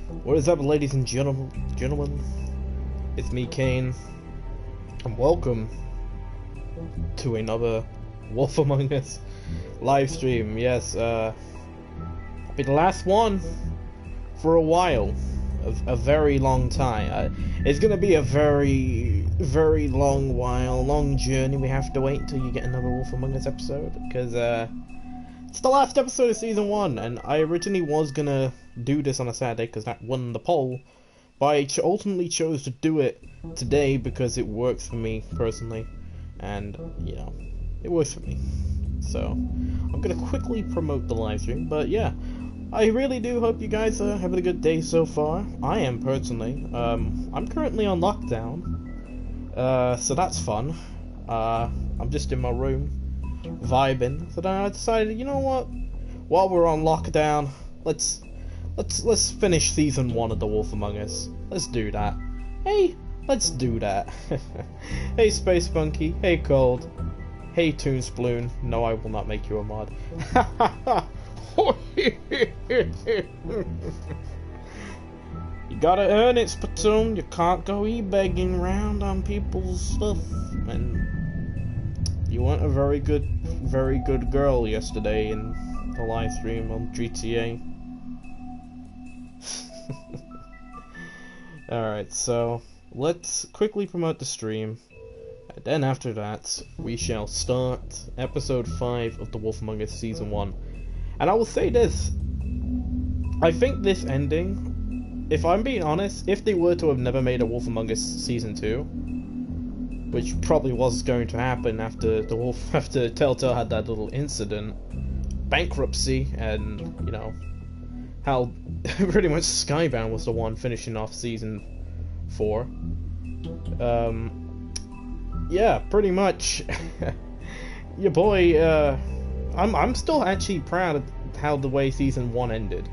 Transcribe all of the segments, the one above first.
What is up, ladies and gentlemen? It's me, Kane, and welcome to another Wolf Among Us live stream. Yes, I'll be the last one for a while, a very long time. It's gonna be a very long while, long journey. We have to wait until you get another Wolf Among Us episode, because it's the last episode of season 1, and I originally was gonna do this on a Saturday because that won the poll, but I ultimately chose to do it today because it works for me personally, and you know, it works for me. So I'm gonna quickly promote the live stream, but yeah, I really do hope you guys are having a good day so far. I am personally. I'm currently on lockdown, so that's fun. I'm just in my room vibing. So then I decided, you know what? While we're on lockdown, let's finish season 1 of The Wolf Among Us. Let's do that. Hey, let's do that. Hey, Space Monkey. Hey, Cold. Hey, Toonsploon. No, I will not make you a mod. You gotta earn it, Splatoon. You can't go e-begging around on people's stuff. And you weren't a very good girl yesterday in the live stream on GTA. Alright, so let's quickly promote the stream, and then after that we shall start episode 5 of The Wolf Among Us season 1. And I will say this, I think this ending, if I'm being honest, if they were to have never made a Wolf Among Us season 2, which probably was going to happen after after Telltale had that little incident, bankruptcy, and you know how pretty much Skybound was the one finishing off season 4. Yeah, pretty much. Your boy. I'm still actually proud of how the way season 1 ended.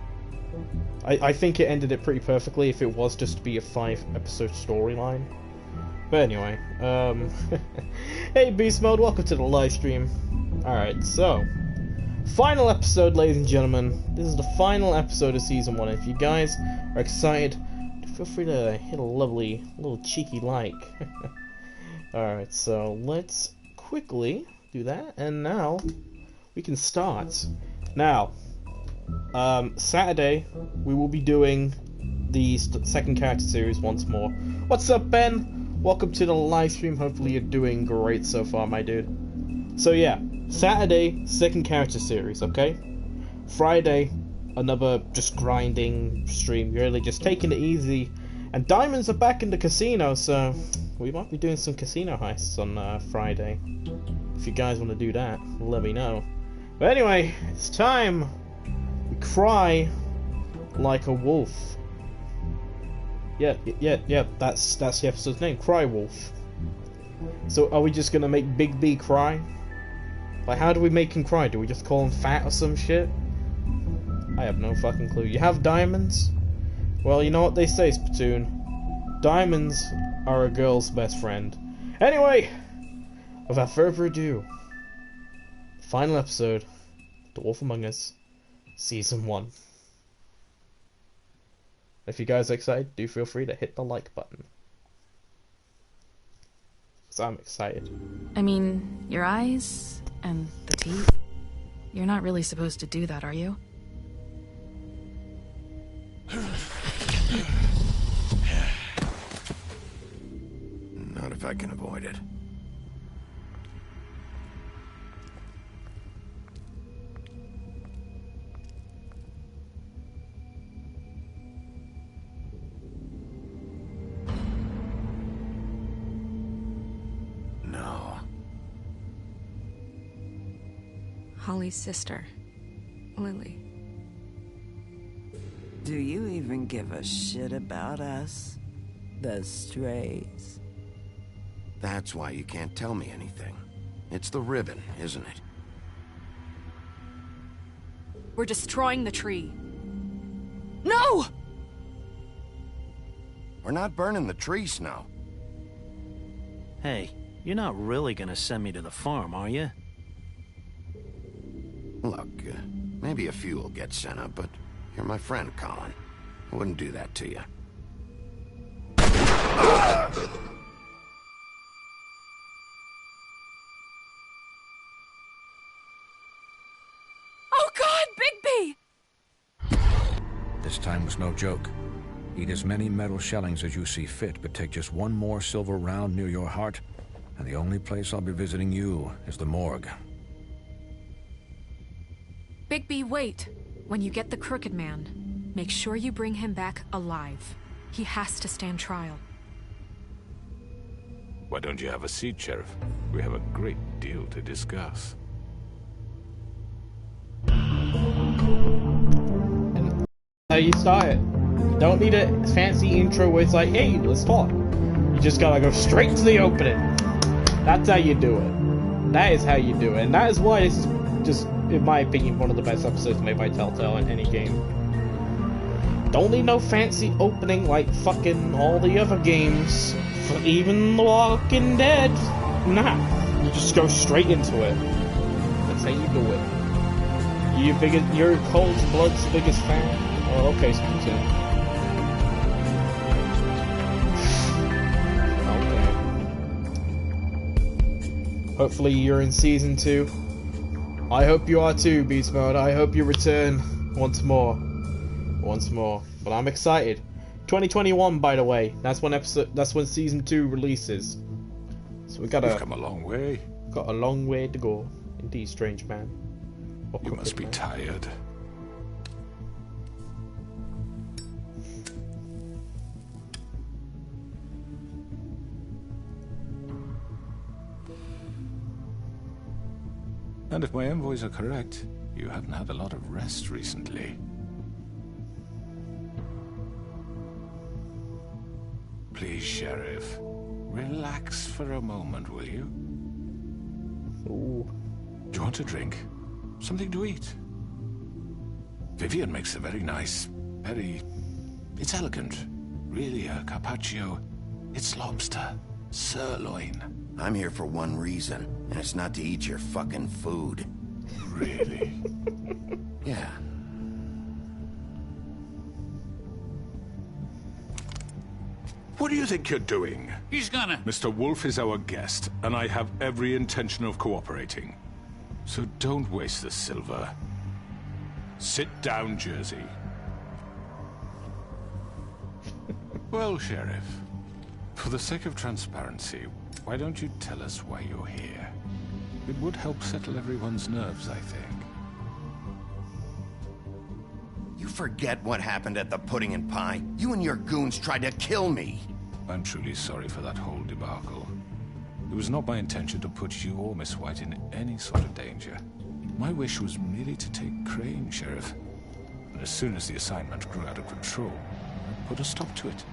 I think it ended it pretty perfectly if it was just to be a 5-episode storyline. But anyway, hey Beast Mode, welcome to the live stream. Alright, so final episode, ladies and gentlemen. This is the final episode of season 1. If you guys are excited, feel free to hit a lovely little cheeky like. Alright, so let's quickly do that, and now we can start. Now, Saturday we will be doing the second character series once more. What's up, Ben? Welcome to the live stream. Hopefully you're doing great so far, my dude. So yeah, Saturday, second character series, okay? Friday, another just grinding stream, really just taking it easy. And diamonds are back in the casino, so we might be doing some casino heists on Friday. If you guys want to do that, let me know. But anyway, it's time we cry like a wolf. Yeah, that's the episode's name, Cry Wolf. So are we just gonna make Big B cry? Like, how do we make him cry? Do we just call him fat or some shit? I have no fucking clue. You have diamonds? Well, you know what they say, Splatoon. Diamonds are a girl's best friend. Anyway, without further ado, final episode, The Wolf Among Us, Season 1. If you guys are excited, do feel free to hit the like button. Because I'm excited. I mean, your eyes and the teeth. You're not really supposed to do that, are you? Not if I can avoid it. Holly's sister, Lily. Do you even give a shit about us? The strays. That's why you can't tell me anything. It's the ribbon, isn't it? We're destroying the tree. No! We're not burning the tree, Snow. Hey, you're not really gonna send me to the farm, are you? Look, maybe a few will get sent up, but you're my friend, Colin. I wouldn't do that to you. Oh God, Bigby! This time was no joke. Eat as many metal shellings as you see fit, but take just one more silver round near your heart, and the only place I'll be visiting you is the morgue. Bigby, wait. When you get the Crooked Man, make sure you bring him back alive. He has to stand trial. Why don't you have a seat, Sheriff? We have a great deal to discuss. And how you start it. You don't need a fancy intro where it's like, hey, let's talk. You just gotta go straight to the opening. That's how you do it. That is how you do it. And that is why this is just, in my opinion, one of the best episodes made by Telltale in any game. Don't need no fancy opening like fucking all the other games. For even The Walking Dead. Nah. You just go straight into it. That's how you do it. You're Cold Blood's biggest fan? Oh, okay, speak to him. Hopefully you're in Season 2. I hope you are too, Beast Mode. I hope you return once more. But I'm excited. 2021, by the way. That's when Season 2 releases. So we've come a long way. Got a long way to go. Indeed, strange man. You must be tired. And if my envoys are correct, you haven't had a lot of rest recently. Please, Sheriff, relax for a moment, will you? Ooh. Do you want a drink? Something to eat? Vivian makes a very nice, it's elegant. Really a carpaccio. It's lobster. Sirloin. I'm here for one reason, and it's not to eat your fucking food. Really? Yeah. What do you think you're doing? He's gonna... Mr. Wolf is our guest, and I have every intention of cooperating. So don't waste the silver. Sit down, Jersey. Well, Sheriff, for the sake of transparency, why don't you tell us why you're here? It would help settle everyone's nerves, I think. You forget what happened at the Pudding and Pie? You and your goons tried to kill me. I'm truly sorry for that whole debacle. It was not my intention to put you or Miss White in any sort of danger. My wish was merely to take Crane, Sheriff. And as soon as the assignment grew out of control, I put a stop to it.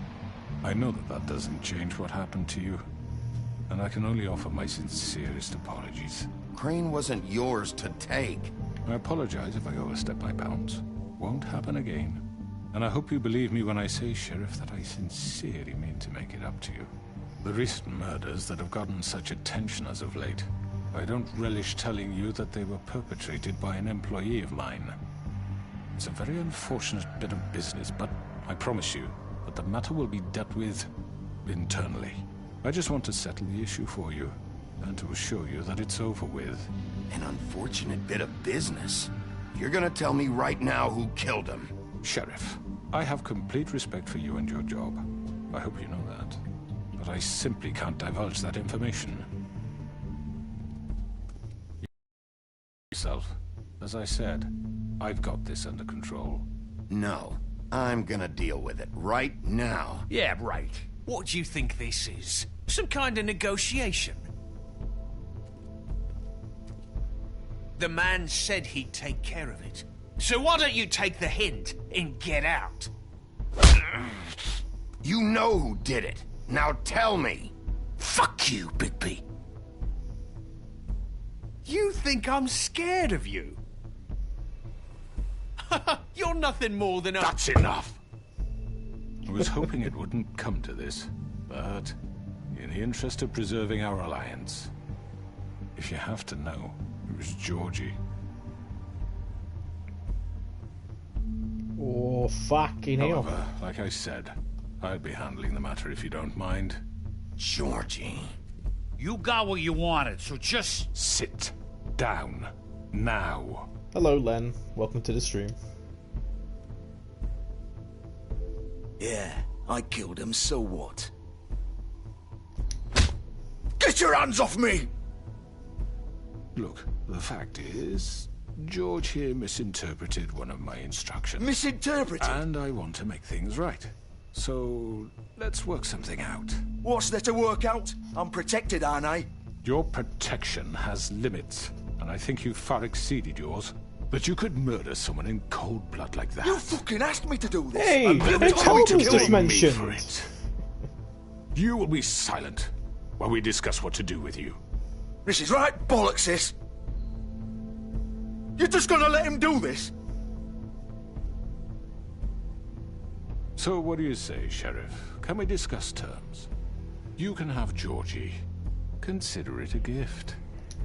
I know that doesn't change what happened to you. And I can only offer my sincerest apologies. Crane wasn't yours to take. I apologize if I overstep my bounds. Won't happen again. And I hope you believe me when I say, Sheriff, that I sincerely mean to make it up to you. The recent murders that have gotten such attention as of late, I don't relish telling you that they were perpetrated by an employee of mine. It's a very unfortunate bit of business, but I promise you that the matter will be dealt with internally. I just want to settle the issue for you, and to assure you that it's over with. An unfortunate bit of business? You're gonna tell me right now who killed him? Sheriff, I have complete respect for you and your job. I hope you know that. But I simply can't divulge that information. Yourself. As I said, I've got this under control. No. I'm gonna deal with it right now. Yeah, right. What do you think this is? Some kind of negotiation? The man said he'd take care of it. So why don't you take the hint and get out? You know who did it. Now tell me. Fuck you, Bigby. You think I'm scared of you? You're nothing more than a... That's enough! I was hoping it wouldn't come to this, but in the interest of preserving our alliance, if you have to know, it was Georgie. Oh, fucking hell. However, like I said, I'll be handling the matter if you don't mind. Georgie. You got what you wanted, so just... Sit down. Now. Hello, Len. Welcome to the stream. Yeah, I killed him, so what? Get your hands off me! Look, the fact is, George here misinterpreted one of my instructions. Misinterpreted? And I want to make things right. So, let's work something out. What's there to work out? I'm protected, aren't I? Your protection has limits, and I think you've far exceeded yours. But you could murder someone in cold blood like that. You fucking asked me to do this! Hey, And then hey, tell me to Colton's kill just me mentioned. for it. You will be silent while we discuss what to do with you. This is right bollocks, this! You're just gonna let him do this? So what do you say, Sheriff? Can we discuss terms? You can have Georgie. Consider it a gift,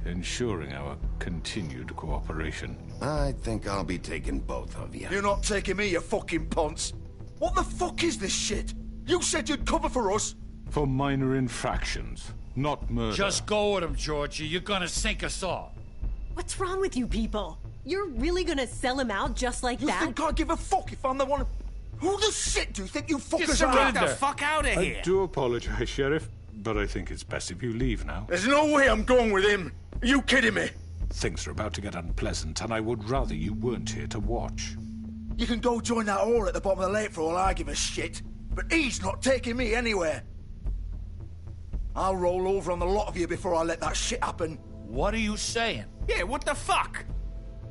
ensuring our continued cooperation. I think I'll be taking both of you. You're not taking me, you fucking ponce! What the fuck is this shit? You said you'd cover for us! For minor infractions, not murder. Just go with him, Georgie. You're gonna sink us all. What's wrong with you people? You're really gonna sell him out just like You that? think I give a fuck if I'm the one... Who the shit do you think you fuckers are? Get the fuck out of here! I do apologize, Sheriff, but I think it's best if you leave now. There's no way I'm going with him! Are you kidding me? Things are about to get unpleasant, and I would rather you weren't here to watch. You can go join that whore at the bottom of the lake for all I give a shit. But he's not taking me anywhere. I'll roll over on the lot of you before I let that shit happen. What are you saying? Yeah, what the fuck?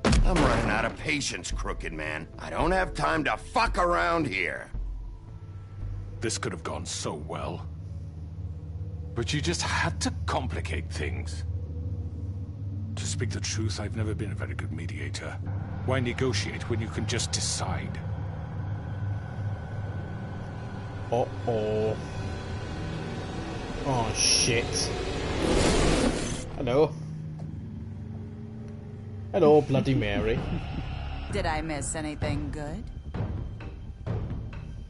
I'm running out of patience, crooked man. I don't have time to fuck around here. This could have gone so well. But you just had to complicate things. To speak the truth, I've never been a very good mediator. Why negotiate when you can just decide? Uh-oh. Oh, shit. Hello. Hello, Bloody Mary. Did I miss anything good?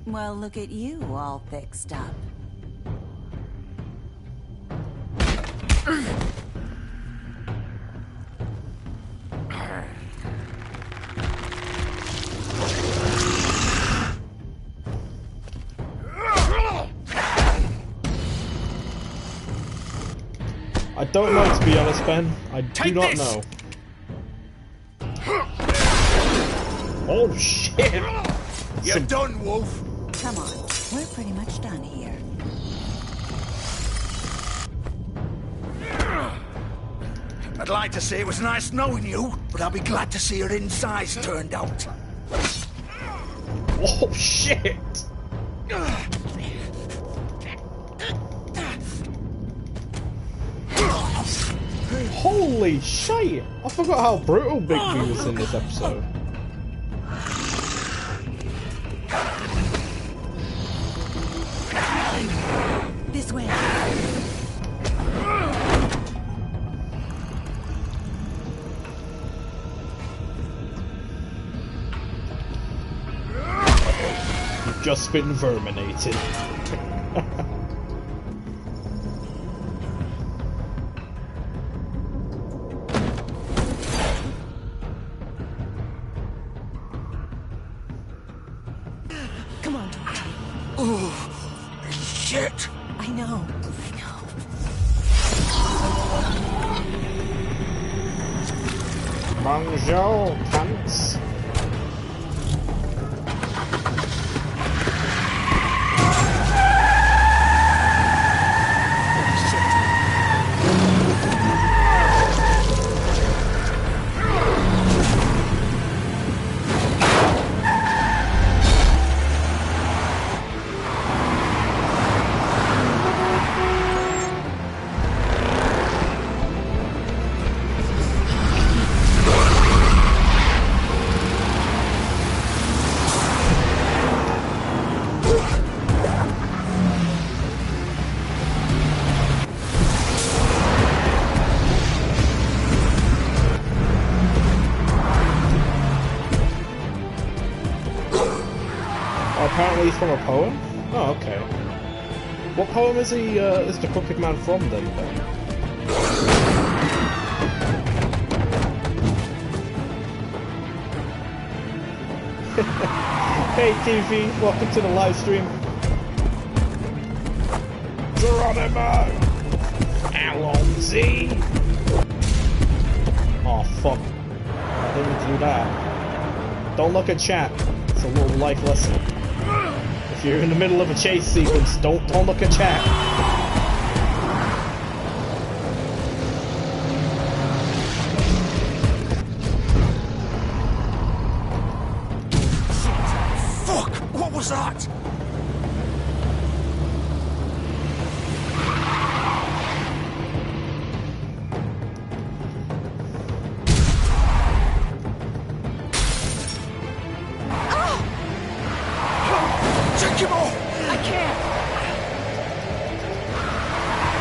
Well, look at you, all fixed up. I don't know, to be honest, Ben. I do not know. Oh, shit! You're done, Wolf. Come on, we're pretty much done here. I'd like to say it was nice knowing you, but I'll be glad to see your insides turned out. Oh, shit! Holy shit! I forgot how brutal Bigby was in this episode. This way. You've just been verminated. Come on. Oh, shit! I know. Bonjour, cunts. he's from a poem? Oh, okay. What poem is he, is the Crooked Man from then? Hey TV, welcome to the live stream. Geronimo! Alonzi! Oh fuck. I didn't mean to do that. Don't look at chat. It's a little life lesson. If you're in the middle of a chase sequence, don't look at chat. Fuck! What was that?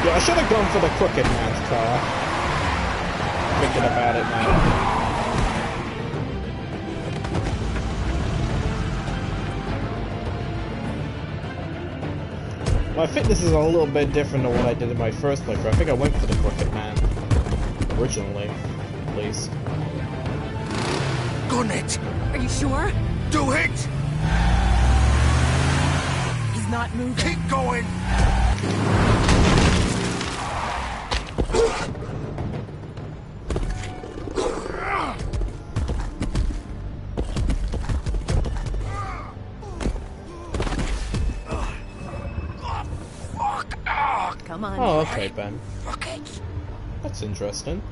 Yeah, I should have gone for the Crooked Man's car. Thinking about it now. Well, I think this is a little bit different than what I did in my first playthrough. I think I went for the Crooked Man. Originally, at least. Gun it! Are you sure? Do it! He's not moving. Keep going! Come on. Oh, okay, Ben. Fuck it. That's interesting.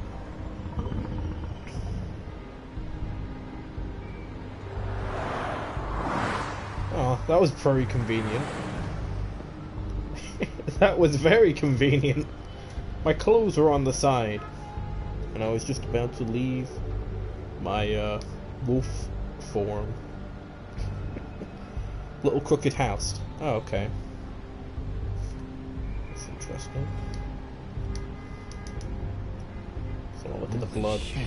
Oh, that was very convenient. That was very convenient. My clothes were on the side, and I was just about to leave my wolf form. Little crooked house. Oh, okay. That's interesting. So I'll look at the blood. Shit.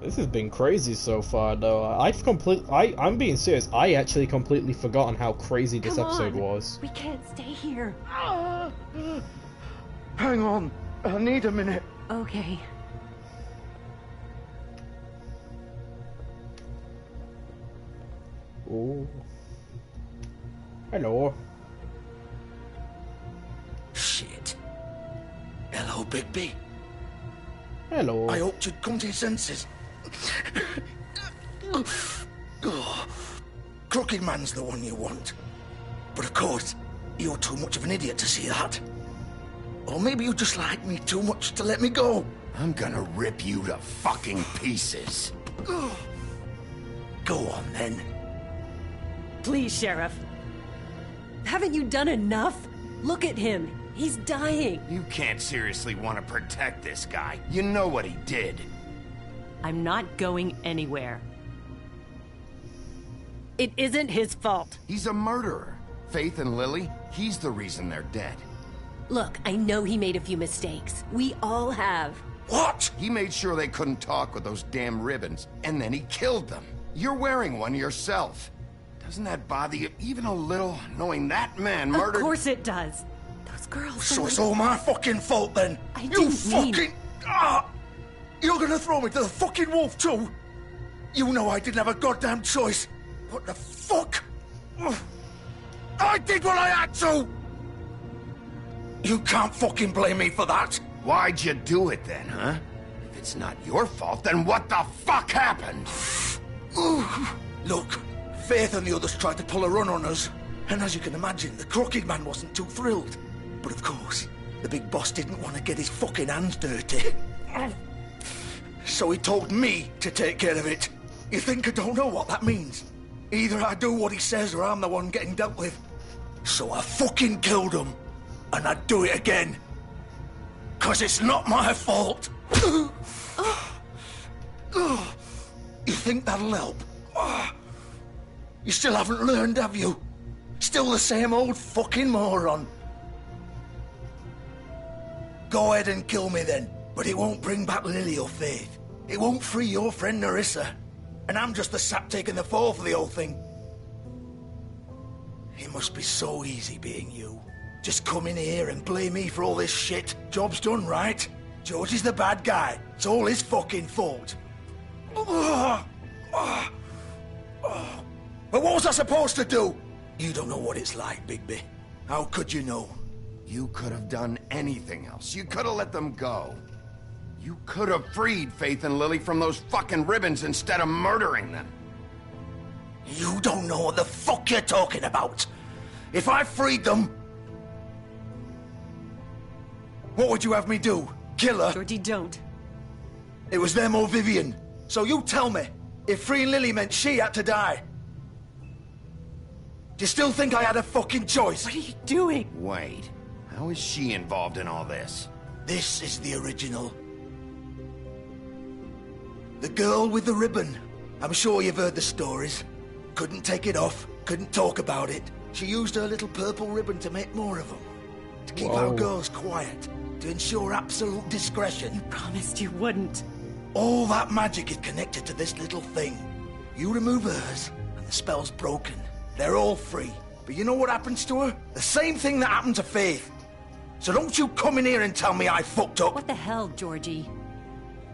This has been crazy so far, though. I'm being serious. I actually completely forgotten how crazy this episode was. We can't stay here. Hang on. I need a minute. Okay. Oh. Hello. Shit. Hello, Bigby. Hello. I hoped you'd come to your senses. Crooked Man's the one you want. But of course, you're too much of an idiot to see that. Or maybe you just like me too much to let me go. I'm gonna rip you to fucking pieces. Go on, then. Please, Sheriff. Haven't you done enough? Look at him. He's dying. You can't seriously want to protect this guy. You know what he did. I'm not going anywhere. It isn't his fault. He's a murderer. Faith and Lily, he's the reason they're dead. Look, I know he made a few mistakes. We all have. What? He made sure they couldn't talk with those damn ribbons, and then he killed them. You're wearing one yourself. Doesn't that bother you even a little, knowing that man murdered... Of course it does. Those girls... So it's all my fucking fault, then? I didn't mean... fucking... You're gonna throw me to the fucking wolf, too? You know I didn't have a goddamn choice. What the fuck? I did what I had to! You can't fucking blame me for that. Why'd you do it then, huh? If it's not your fault, then what the fuck happened? Look, Faith and the others tried to pull a run on us. And as you can imagine, the Crooked Man wasn't too thrilled. But of course, the big boss didn't want to get his fucking hands dirty. So he told me to take care of it. You think I don't know what that means? Either I do what he says or I'm the one getting dealt with. So I fucking killed him. And I'd do it again. 'Cause it's not my fault. You think that'll help? You still haven't learned, have you? Still the same old fucking moron. Go ahead and kill me then, but it won't bring back Lily or Faith. It won't free your friend Nerissa. And I'm just the sap taking the fall for the whole thing. It must be so easy being you. Just come in here and blame me for all this shit. Job's done, right? George is the bad guy. It's all his fucking fault. But what was I supposed to do? You don't know what it's like, Bigby. How could you know? You could have done anything else. You could have let them go. You could have freed Faith and Lily from those fucking ribbons instead of murdering them. You don't know what the fuck you're talking about. If I freed them... What would you have me do? Kill her? Georgie, don't. It was them or Vivian. So you tell me, if freeing Lily meant she had to die. Do you still think I had a fucking choice? What are you doing? Wait, how is she involved in all this? This is the original. The girl with the ribbon. I'm sure you've heard the stories. Couldn't take it off, couldn't talk about it. She used her little purple ribbon to make more of them. To keep our girls quiet. To ensure absolute discretion. You promised you wouldn't. All that magic is connected to this little thing. You remove hers, and the spell's broken. They're all free. But you know what happens to her? The same thing that happened to Faith. So don't you come in here and tell me I fucked up. What the hell, Georgie?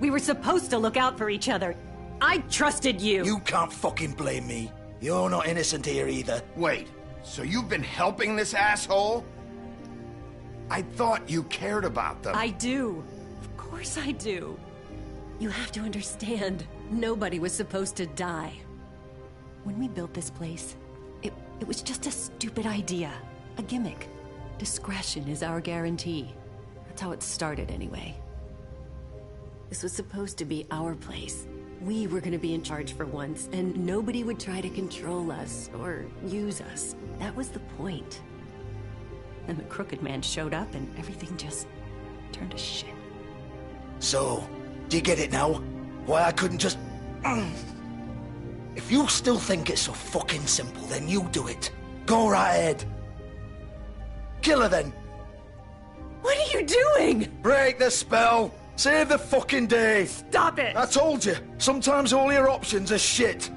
We were supposed to look out for each other. I trusted you. You can't fucking blame me. You're not innocent here either. Wait, so you've been helping this asshole? I thought you cared about them. I do. Of course I do. You have to understand, nobody was supposed to die. When we built this place, it was just a stupid idea. A gimmick. Discretion is our guarantee. That's how it started anyway. This was supposed to be our place. We were gonna be in charge for once, and nobody would try to control us or use us. That was the point. Then the Crooked Man showed up and everything just turned to shit. So, do you get it now? Why I couldn't just... If you still think it's so fucking simple, then you do it. Go right ahead. Kill her then. What are you doing? Break the spell. Save the fucking day. Stop it. I told you. Sometimes all your options are shit.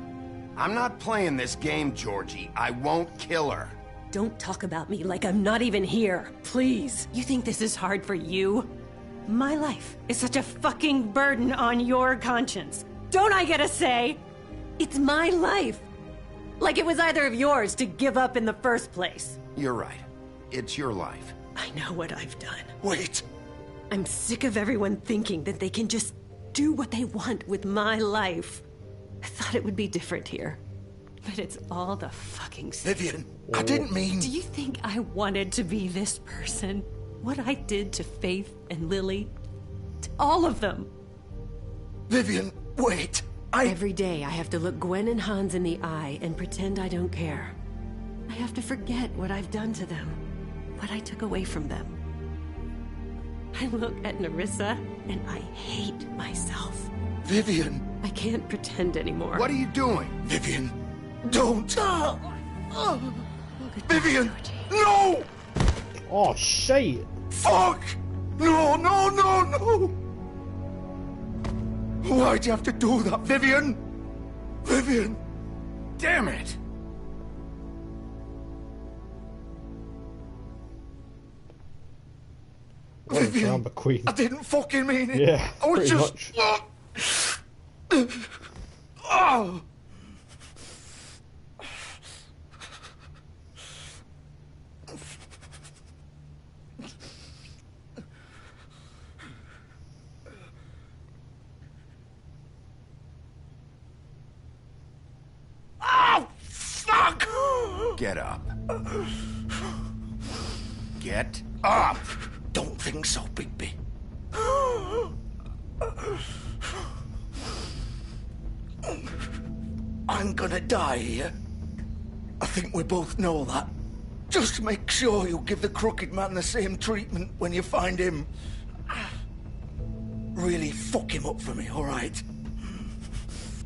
I'm not playing this game, Georgie. I won't kill her. Don't talk about me like I'm not even here. Please. You think this is hard for you? My life is such a fucking burden on your conscience. Don't I get a say? It's my life. Like it was either of yours to give up in the first place. You're right. It's your life. I know what I've done. Wait. I'm sick of everyone thinking that they can just do what they want with my life. I thought it would be different here. But it's all the fucking same. Vivian, I didn't mean... Do you think I wanted to be this person? What I did to Faith and Lily? To all of them? Vivian, wait. Every day I have to look Gwen and Hans in the eye and pretend I don't care. I have to forget what I've done to them. What I took away from them. I look at Nerissa and I hate myself. Vivian. I can't pretend anymore. What are you doing? Vivian, don't. Vivian, no! Oh, shit. Fuck! No, no, no, no! Why'd you have to do that, Vivian? Vivian! Damn it! What a drama queen. I didn't fucking mean it. Yeah, I was pretty just... much. Oh! Oh, fuck! Get up. Get up! Don't think so, Bigby. I'm gonna die here. I think we both know that. Just make sure you give the Crooked Man the same treatment when you find him. Really fuck him up for me, all right?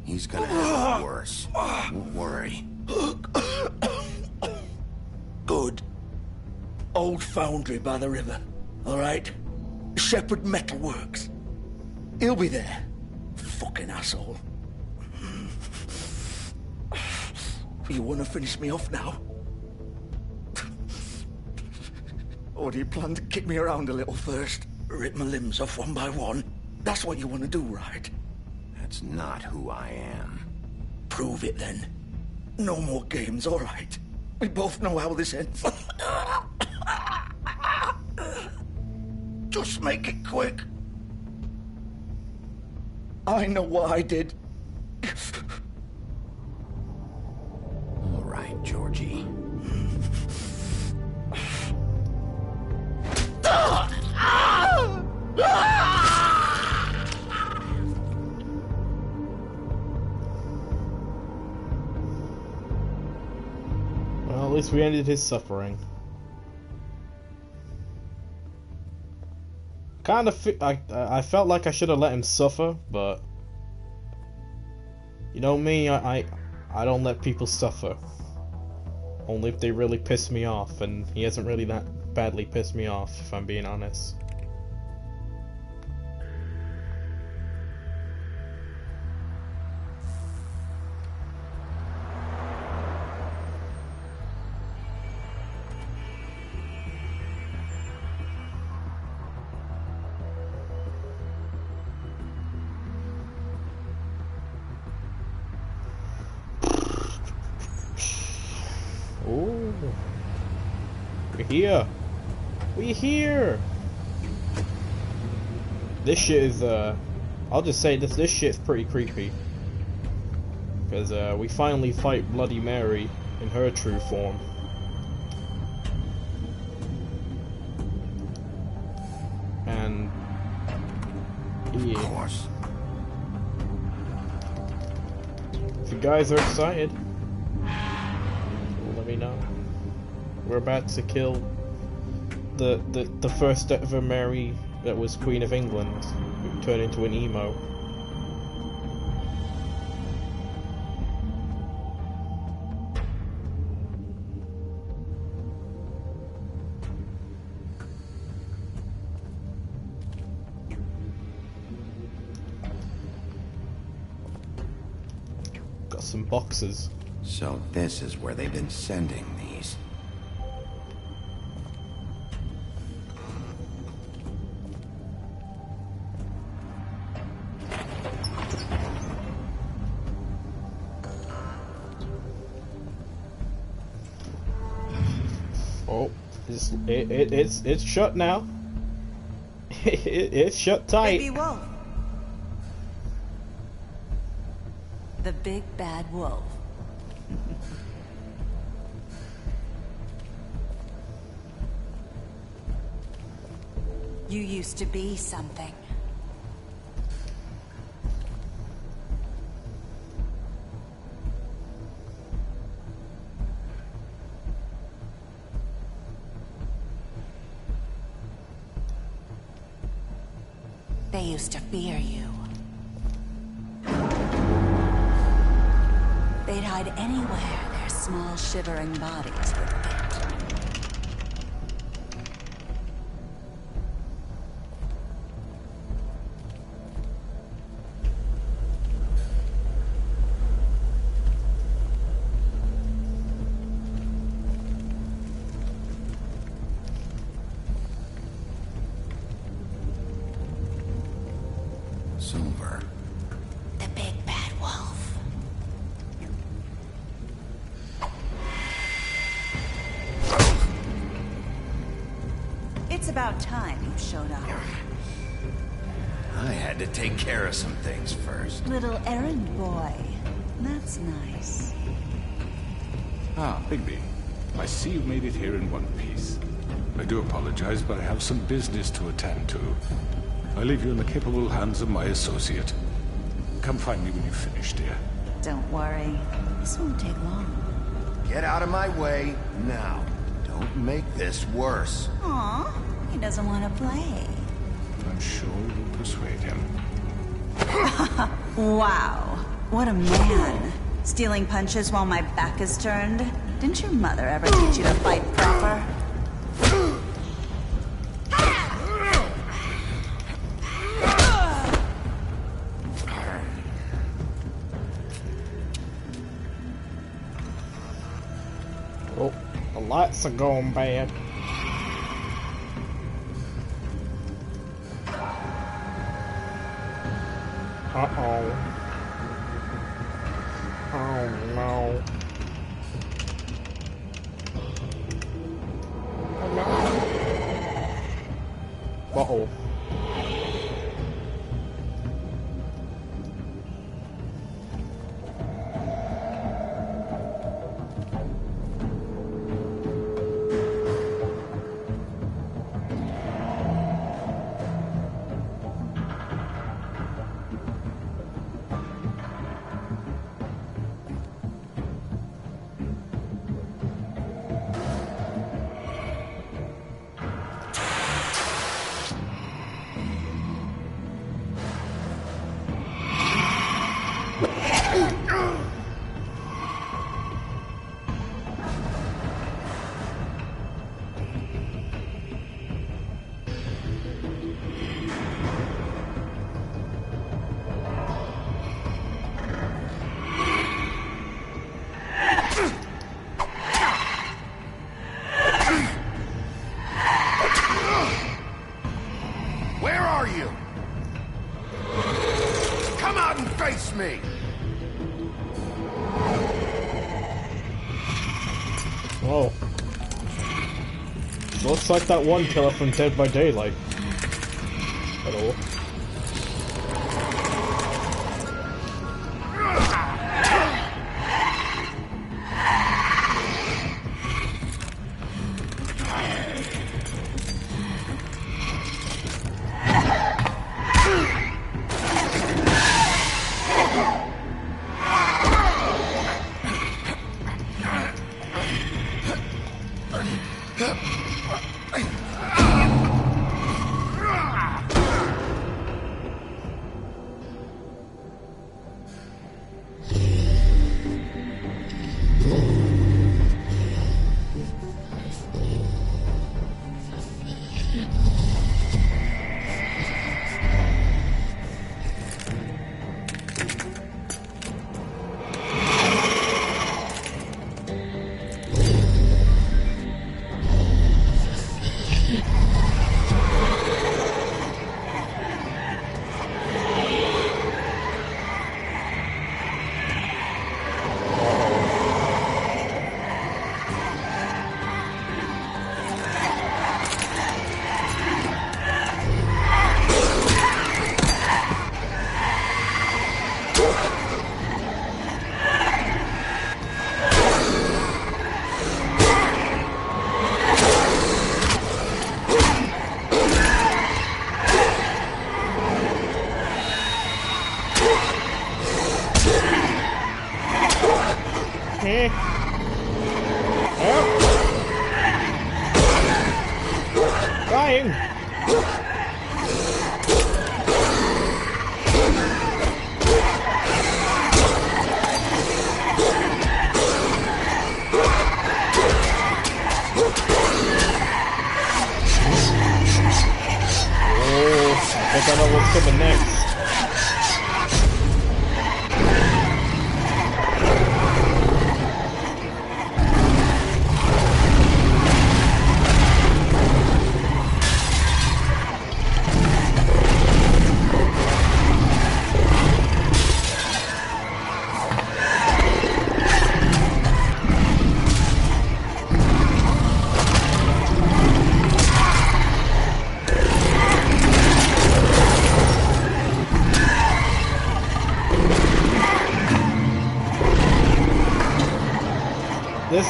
He's gonna have it worse. Don't worry. Good. Old foundry by the river, all right? Shepherd Metalworks. He'll be there. Fucking asshole. You want to finish me off now? Or do you plan to kick me around a little first? Rip my limbs off one by one? That's what you want to do, right? That's not who I am. Prove it then. No more games, all right? We both know how this ends. Just make it quick. I know what I did. All right, Georgie. Well, at least we ended his suffering. Kind of, I felt like I should have let him suffer, but you know me, I don't let people suffer. Only if they really piss me off, and he hasn't really that badly pissed me off, if I'm being honest. Oh, we're here. We're here. This shit is I'll just say this shit's pretty creepy. Because we finally fight Bloody Mary in her true form. And yeah. Of course. If you guys are excited, let me know. We're about to kill the first ever Mary that was Queen of England, who turned into an emo. Got some boxes. So this is where they've been sending these. Oh, it's shut now. It's shut tight. Baby wolf. The big bad wolf. You used to be something. They used to fear you. They'd hide anywhere their small shivering bodies would fit. Silver. The big bad wolf. It's about time you showed up. I had to take care of some things first. Little errand boy. That's nice. Ah, Bigby. I see you made it here in one piece. I do apologize, but I have some business to attend to. I leave you in the capable hands of my associate. Come find me when you've finished, dear. Don't worry. This won't take long. Get out of my way now. Don't make this worse. Aw, he doesn't want to play. I'm sure you'll persuade him. Wow. What a man. Stealing punches while my back is turned? Didn't your mother ever teach you to fight proper? lights are going bad. Uh-oh. Oh no. Oh no. Uh-oh. Where are you? Come out and face me! Whoa. Looks like that one killer from Dead by Daylight. Hello. Dying. I think I know what's coming next.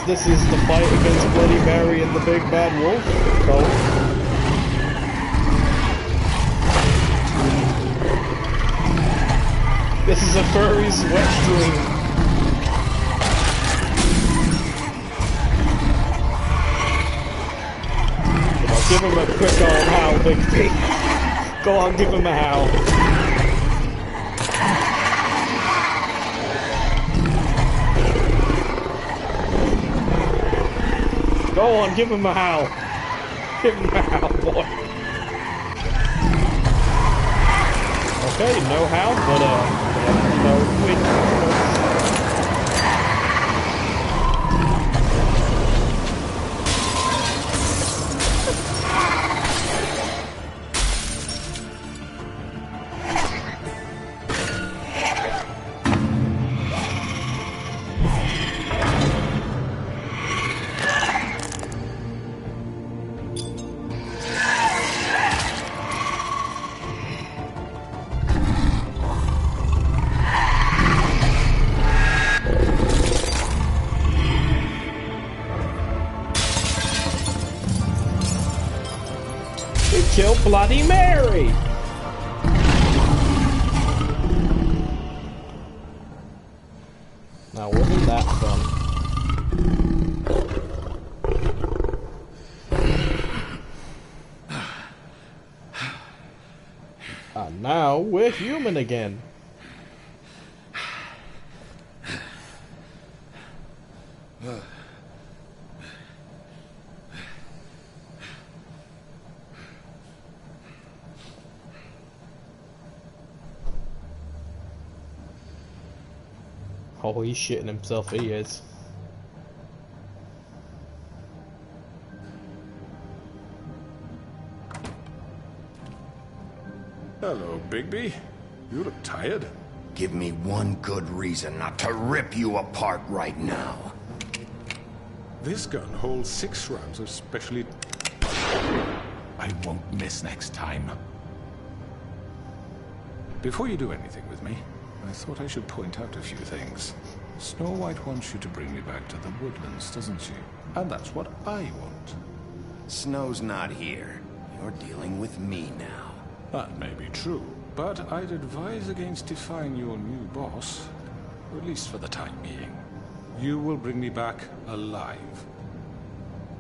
This is the fight against Bloody Mary and the Big Bad Wolf. So. This is a furry's wet dream. I'll give him a quick old howl, Big P. Go on, give him a howl. Go on, give him a howl. Give him a howl, boy. Okay, no howl, but no win. Bloody Mary! Now, wasn't that fun? And now we're human again. Oh, he's shitting himself, he is. Hello, Bigby. You look tired. Give me one good reason not to rip you apart right now. This gun holds 6 rounds of specially... I won't miss next time. Before you do anything with me, I thought I should point out a few things. Snow White wants you to bring me back to the woodlands, doesn't she? And that's what I want. Snow's not here. You're dealing with me now. That may be true, but I'd advise against defying your new boss, at least for the time being. You will bring me back alive.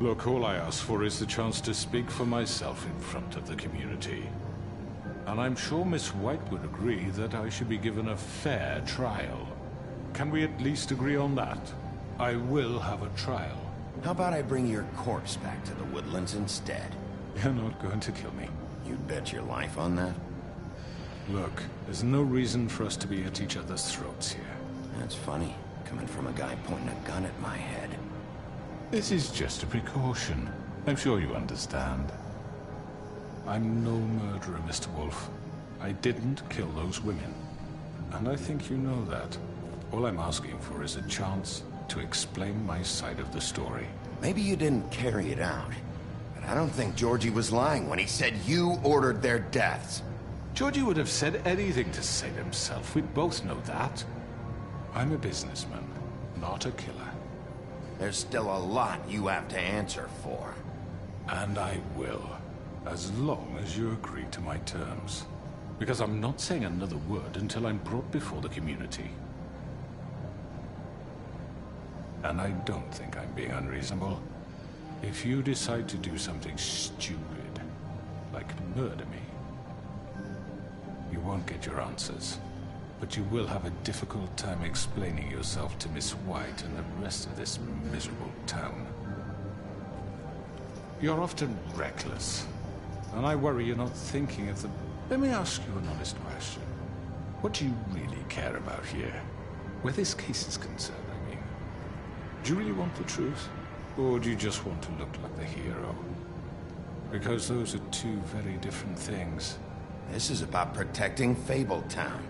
Look, all I ask for is the chance to speak for myself in front of the community. And I'm sure Miss White would agree that I should be given a fair trial. Can we at least agree on that? I will have a trial. How about I bring your corpse back to the woodlands instead? You're not going to kill me. You'd bet your life on that? Look, there's no reason for us to be at each other's throats here. That's funny, coming from a guy pointing a gun at my head. This is just a precaution. I'm sure you understand. I'm no murderer, Mr. Wolf. I didn't kill those women. And I think you know that. All I'm asking for is a chance to explain my side of the story. Maybe you didn't carry it out. But I don't think Georgie was lying when he said you ordered their deaths. Georgie would have said anything to save himself. We both know that. I'm a businessman, not a killer. There's still a lot you have to answer for. And I will. As long as you agree to my terms. Because I'm not saying another word until I'm brought before the community. And I don't think I'm being unreasonable. If you decide to do something stupid, like murder me, you won't get your answers. But you will have a difficult time explaining yourself to Miss White and the rest of this miserable town. You're often reckless. And I worry you're not thinking of the... Let me ask you an honest question. What do you really care about here? Where this case is concerned, I mean. Do you really want the truth? Or do you just want to look like the hero? Because those are two very different things. This is about protecting Fabletown.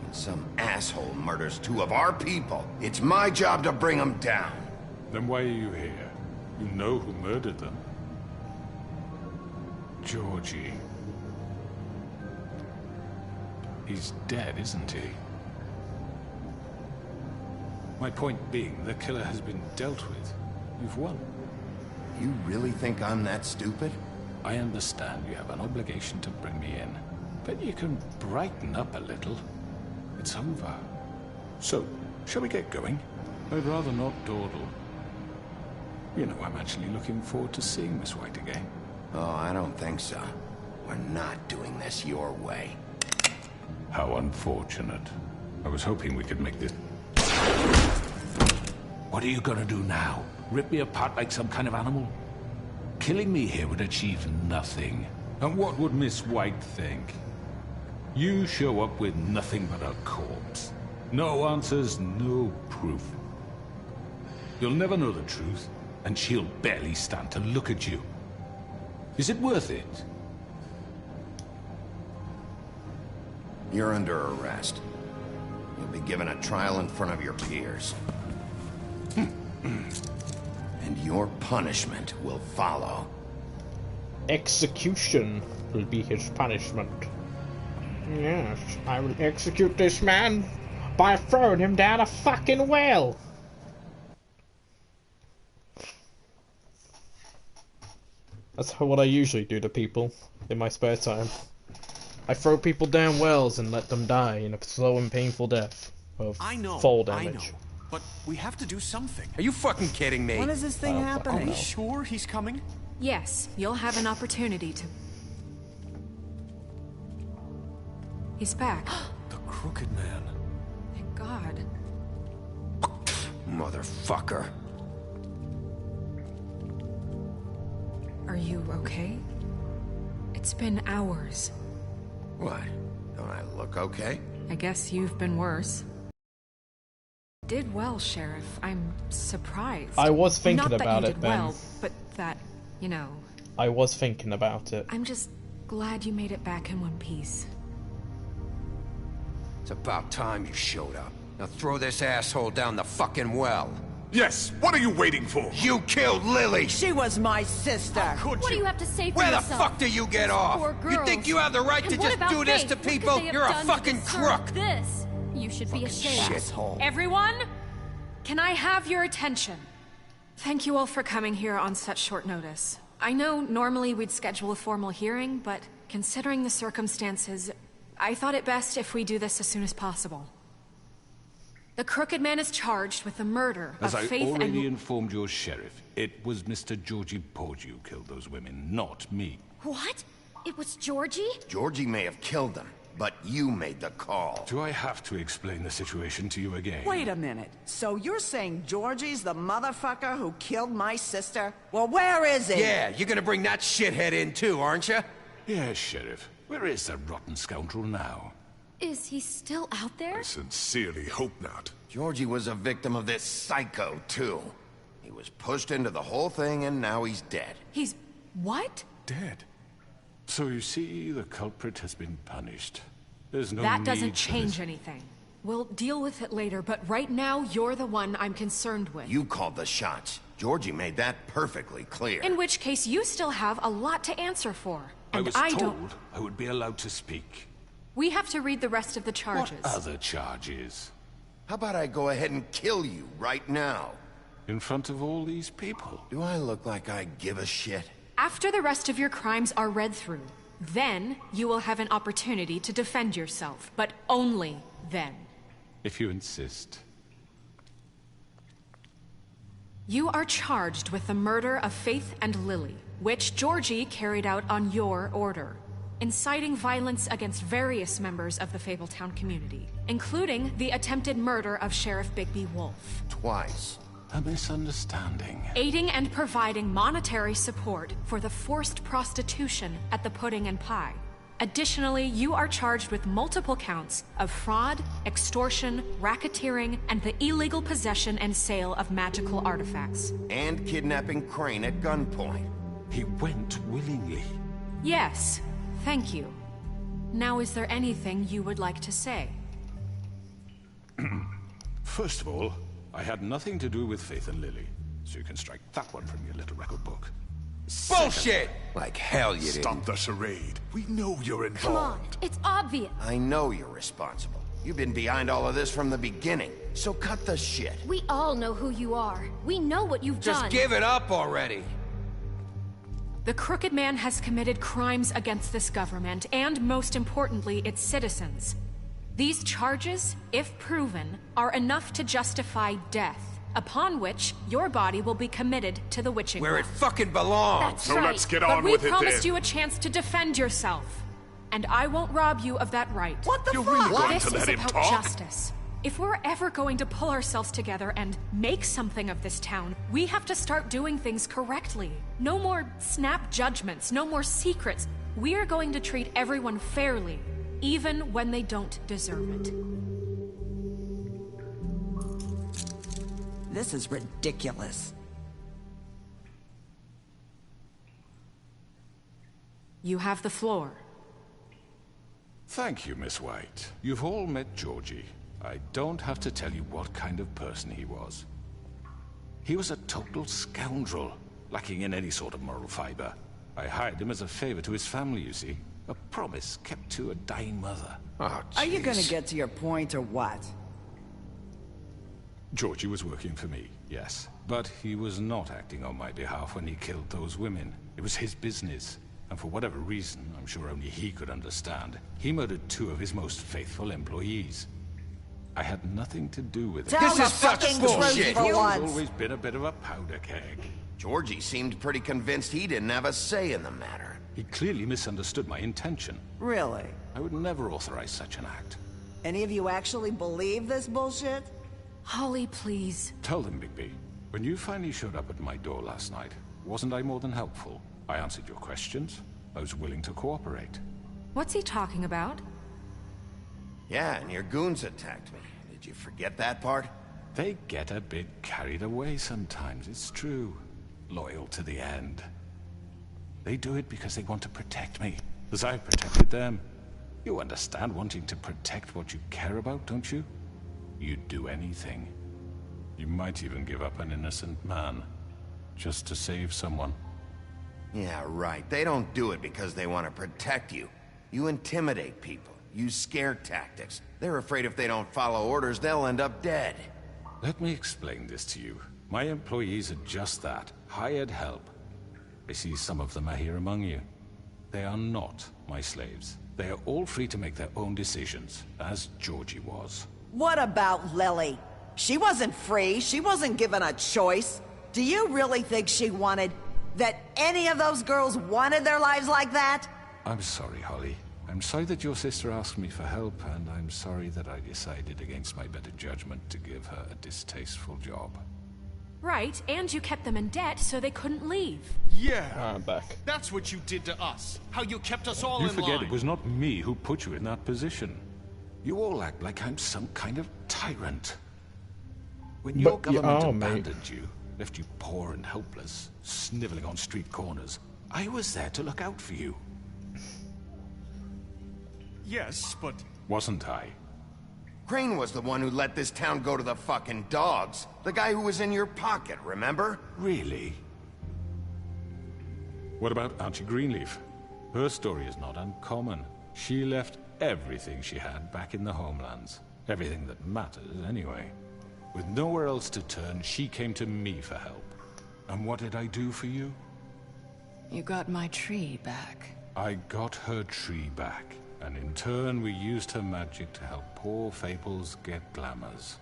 When some asshole murders 2 of our people, it's my job to bring them down. Then why are you here? You know who murdered them. Georgie. He's dead, isn't he? My point being, the killer has been dealt with. You've won. You really think I'm that stupid? I understand you have an obligation to bring me in, but you can brighten up a little. It's over. So, shall we get going? I'd rather not dawdle. You know, I'm actually looking forward to seeing Miss White again. Oh, I don't think so. We're not doing this your way. How unfortunate. I was hoping we could make this... What are you gonna do now? Rip me apart like some kind of animal? Killing me here would achieve nothing. And what would Miss White think? You show up with nothing but a corpse. No answers, no proof. You'll never know the truth, and she'll barely stand to look at you. Is it worth it? You're under arrest. You'll be given a trial in front of your peers. And your punishment will follow. Execution will be his punishment. Yes, I will execute this man by throwing him down a fucking well. That's what I usually do to people. in my spare time. I throw people down wells and let them die in a slow and painful death of fall damage. But we have to do something. Are you fucking kidding me? When is this thing happening? Are you sure he's coming? Yes, you'll have an opportunity to... He's back. The Crooked Man. Thank God. Motherfucker. Are you okay? It's been hours. What? Don't I look okay? I guess you've been worse. Did well, Sheriff. I'm surprised. I was thinking Not about that you it, did Ben. well, but that, you know. I was thinking about it. I'm just glad you made it back in one piece. It's about time you showed up. Now throw this asshole down the fucking well. Yes, what are you waiting for? You killed Lily! She was my sister. What do you have to say for Where the yourself? fuck do you get off? You think you have the right to And what just about do this Faith? to What could people? they have You're a done to fucking deserve crook! This. You should be ashamed. Shithole. Everyone, can I have your attention? Thank you all for coming here on such short notice. I know normally we'd schedule a formal hearing, but considering the circumstances, I thought it best if we do this as soon as possible. The Crooked Man is charged with the murder As of I Faith already and... informed your sheriff, it was Mr. Georgie Porgy who killed those women, not me. What? It was Georgie? Georgie may have killed them, but you made the call. Do I have to explain the situation to you again? Wait a minute. So you're saying Georgie's the motherfucker who killed my sister? Well, where is he? Yeah, you're gonna bring that shithead in too, aren't you? Yes, Sheriff. Where is that rotten scoundrel now? Is he still out there? I sincerely hope not. Georgie was a victim of this psycho, too. He was pushed into the whole thing, and now he's dead. He's... what? Dead. So you see, the culprit has been punished. There's no That need doesn't for change this. anything. We'll deal with it later, but right now, you're the one I'm concerned with. You called the shots. Georgie made that perfectly clear. In which case, you still have a lot to answer for. And I was don't... told I would be allowed to speak. We have to read the rest of the charges. What other charges? How about I go ahead and kill you right now? In front of all these people? Do I look like I give a shit? After the rest of your crimes are read through, then you will have an opportunity to defend yourself, but only then. If you insist. You are charged with the murder of Faith and Lily, which Georgie carried out on your order, inciting violence against various members of the Fabletown community, including the attempted murder of Sheriff Bigby Wolf. Twice. A misunderstanding. Aiding and providing monetary support for the forced prostitution at the Pudding and Pie. Additionally, you are charged with multiple counts of fraud, extortion, racketeering, and the illegal possession and sale of magical artifacts. And kidnapping Crane at gunpoint. He went willingly. Yes, thank you. Now, is there anything you would like to say? First of all, I had nothing to do with Faith and Lily, so you can strike that one from your little record book. Bullshit! Like hell you didn't. Stop the charade. We know you're involved. Come on, it's obvious. I know you're responsible. You've been behind all of this from the beginning, so cut the shit. We all know who you are. We know what you've done. Just give it up already. The Crooked Man has committed crimes against this government, and most importantly, its citizens. These charges, if proven, are enough to justify death, upon which your body will be committed to the witching Where it well. fucking belongs. That's So right. let's get but on we with it promised then. you a chance to defend yourself, and I won't rob you of that right. What the You're fuck? really going This to let is him about talk? justice. If we're ever going to pull ourselves together and make something of this town, we have to start doing things correctly. No more snap judgments, no more secrets. We are going to treat everyone fairly, even when they don't deserve it. This is ridiculous. You have the floor. Thank you, Miss White. You've all met Georgie. I don't have to tell you what kind of person he was. He was a total scoundrel, lacking in any sort of moral fiber. I hired him as a favor to his family, you see. A promise kept to a dying mother. Oh, Are you gonna jeez. get to your point or what? Georgie was working for me, yes. But he was not acting on my behalf when he killed those women. It was his business. And for whatever reason, I'm sure only he could understand, he murdered 2 of his most faithful employees. I had nothing to do with it. Tell the fucking truth for You've once. Always been a bit of a powder keg. Georgie seemed pretty convinced he didn't have a say in the matter. He clearly misunderstood my intention. Really? I would never authorize such an act. Any of you actually believe this bullshit? Holly, please. Tell them, Bigby. When you finally showed up at my door last night, wasn't I more than helpful? I answered your questions. I was willing to cooperate. What's he talking about? Yeah, and your goons attacked me. Did you forget that part? They get a bit carried away sometimes, it's true. Loyal to the end. They do it because they want to protect me, as I've protected them. You understand wanting to protect what you care about, don't you? You'd do anything. You might even give up an innocent man, just to save someone. Yeah, right. They don't do it because they want to protect you. You intimidate people, use scare tactics. They're afraid if they don't follow orders, they'll end up dead. Let me explain this to you. My employees are just that, hired help. I see some of them are here among you. They are not my slaves. They are all free to make their own decisions, as Georgie was. What about Lily? She wasn't free. She wasn't given a choice. Do you really think she wanted... that any of those girls wanted their lives like that? I'm sorry, Holly. I'm sorry that your sister asked me for help, and I'm sorry that I decided against my better judgment to give her a distasteful job. Right, and you kept them in debt so they couldn't leave. Yeah. I'm back. That's what you did to us. How you kept us all You in forget line. it was not me who put you in that position. You all act like I'm some kind of tyrant. When your But you government are, mate. abandoned you, left you poor and helpless, sniveling on street corners, I was there to look out for you. Yes, but... Wasn't I? Crane was the one who let this town go to the fucking dogs. The guy who was in your pocket, remember? Really? What about Auntie Greenleaf? Her story is not uncommon. She left everything she had back in the homelands. Everything that matters, anyway. With nowhere else to turn, she came to me for help. And what did I do for you? You got my tree back. I got her tree back, and in turn we used her magic to help poor Fables get glamours.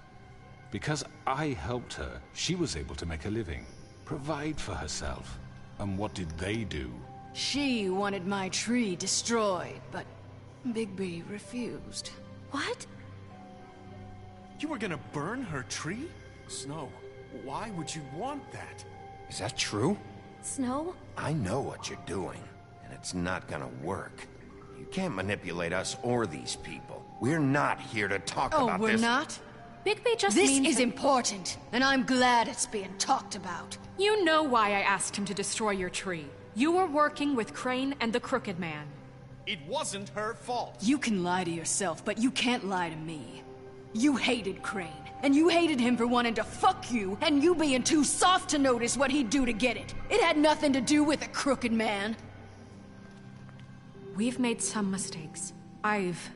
Because I helped her, she was able to make a living, provide for herself. And what did they do? She wanted my tree destroyed, but Bigby refused. What? You were gonna burn her tree? Snow, why would you want that? Is that true? Snow? I know what you're doing, and it's not gonna work. You can't manipulate us or these people. We're not here to talk about Oh, we're this. not? Bigby just This means is that- important, and I'm glad it's being talked about. You know why I asked him to destroy your tree. You were working with Crane and the Crooked Man. It wasn't her fault. You can lie to yourself, but you can't lie to me. You hated Crane, and you hated him for wanting to fuck you, and you being too soft to notice what he'd do to get it. It had nothing to do with the Crooked Man. We've made some mistakes. I've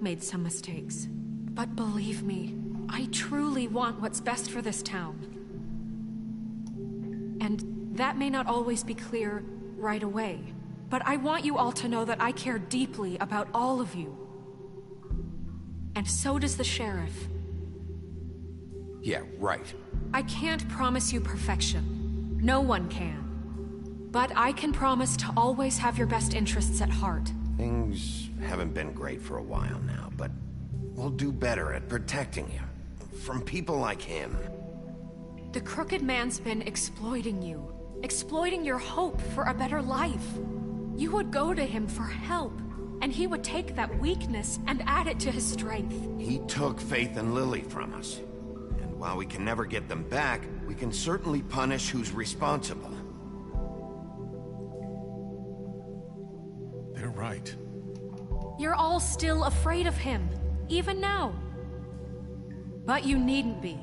made some mistakes. But believe me, I truly want what's best for this town. And that may not always be clear right away. But I want you all to know that I care deeply about all of you. And so does the sheriff. Yeah, right. I can't promise you perfection. No one can. But I can promise to always have your best interests at heart. Things haven't been great for a while now, but we'll do better at protecting you. From people like him. The Crooked Man's been exploiting you. Exploiting your hope for a better life. You would go to him for help, and he would take that weakness and add it to his strength. He took Faith and Lily from us. And while we can never get them back, we can certainly punish who's responsible. They're right. You're all still afraid of him, even now. But you needn't be.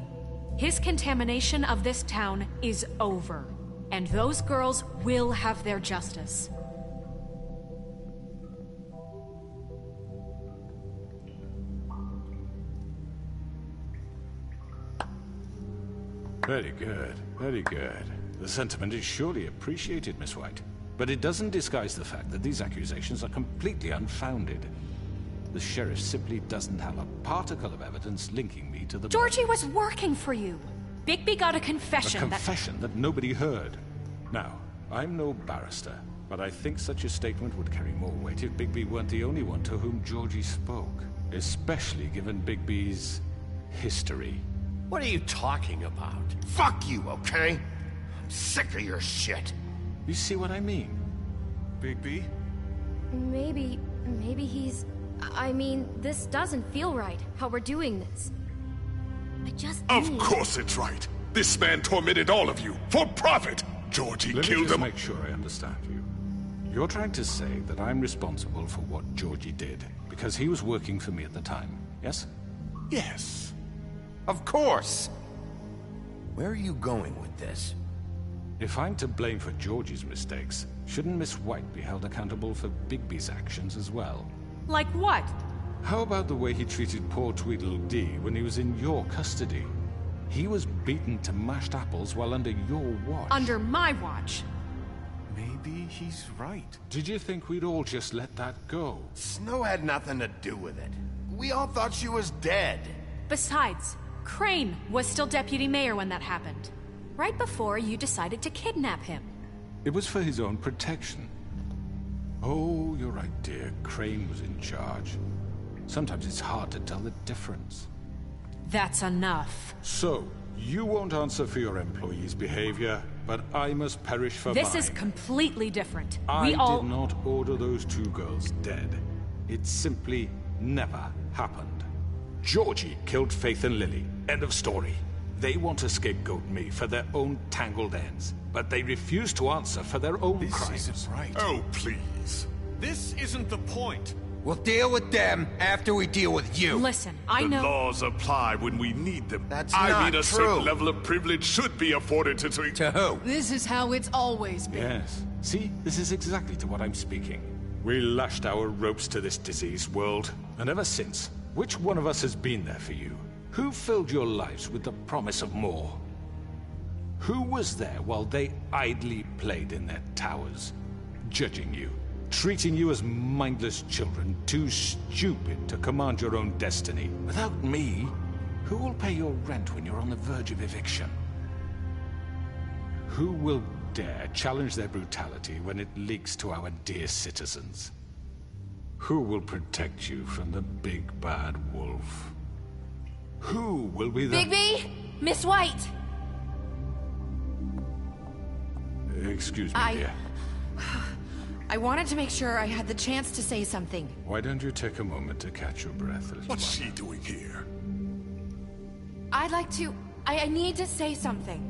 His contamination of this town is over, and those girls will have their justice. Very good, very good. The sentiment is surely appreciated, Miss White. But it doesn't disguise the fact that these accusations are completely unfounded. The sheriff simply doesn't have a particle of evidence linking me to the... Georgie was working for you. Bigby got a confession A confession that nobody heard. Now, I'm no barrister, but I think such a statement would carry more weight if Bigby weren't the only one to whom Georgie spoke. Especially given Bigby's history. What are you talking about? Fuck you, okay? I'm sick of your shit. You see what I mean? Bigby? Maybe he's... I mean, this doesn't feel right, how we're doing this. I just Of course it's right. This man tormented all of you, for profit. Georgie Let killed me just him. make sure I understand you. You're trying to say that I'm responsible for what Georgie did, because he was working for me at the time, yes? Yes. Of course. Where are you going with this? If I'm to blame for Georgie's mistakes, shouldn't Miss White be held accountable for Bigby's actions as well? Like what? How about the way he treated poor Tweedledee when he was in your custody? He was beaten to mashed apples while under your watch. Under my watch. Maybe he's right. Did you think we'd all just let that go? Snow had nothing to do with it. We all thought she was dead. Besides, Crane was still deputy mayor when that happened. Right before you decided to kidnap him. It was for his own protection. Oh, you're right, dear. Crane was in charge. Sometimes it's hard to tell the difference. That's enough. So, you won't answer for your employees' behavior, but I must perish for mine. This is completely different. I did not order those two girls dead. It simply never happened. Georgie killed Faith and Lily. End of story. They want to scapegoat me for their own tangled ends, but they refuse to answer for their own crimes. This isn't right. Oh, please. This isn't the point. We'll deal with them after we deal with you. Listen, I know... The laws apply when we need them. That's I not mean, a true. certain level of privilege should be afforded to... To who? This is how it's always been. Yes. See, this is exactly to what I'm speaking. We lashed our ropes to this diseased world, and ever since, which one of us has been there for you? Who filled your lives with the promise of more? Who was there while they idly played in their towers, judging you, treating you as mindless children, too stupid to command your own destiny? Without me, who will pay your rent when you're on the verge of eviction? Who will dare challenge their brutality when it leaks to our dear citizens? Who will protect you from the big bad wolf? Who will be the... Bigby! Miss White! Excuse me, dear. I wanted to make sure I had the chance to say something. Why don't you take a moment to catch your breath? What's she doing here? I'd like to... I need to say something.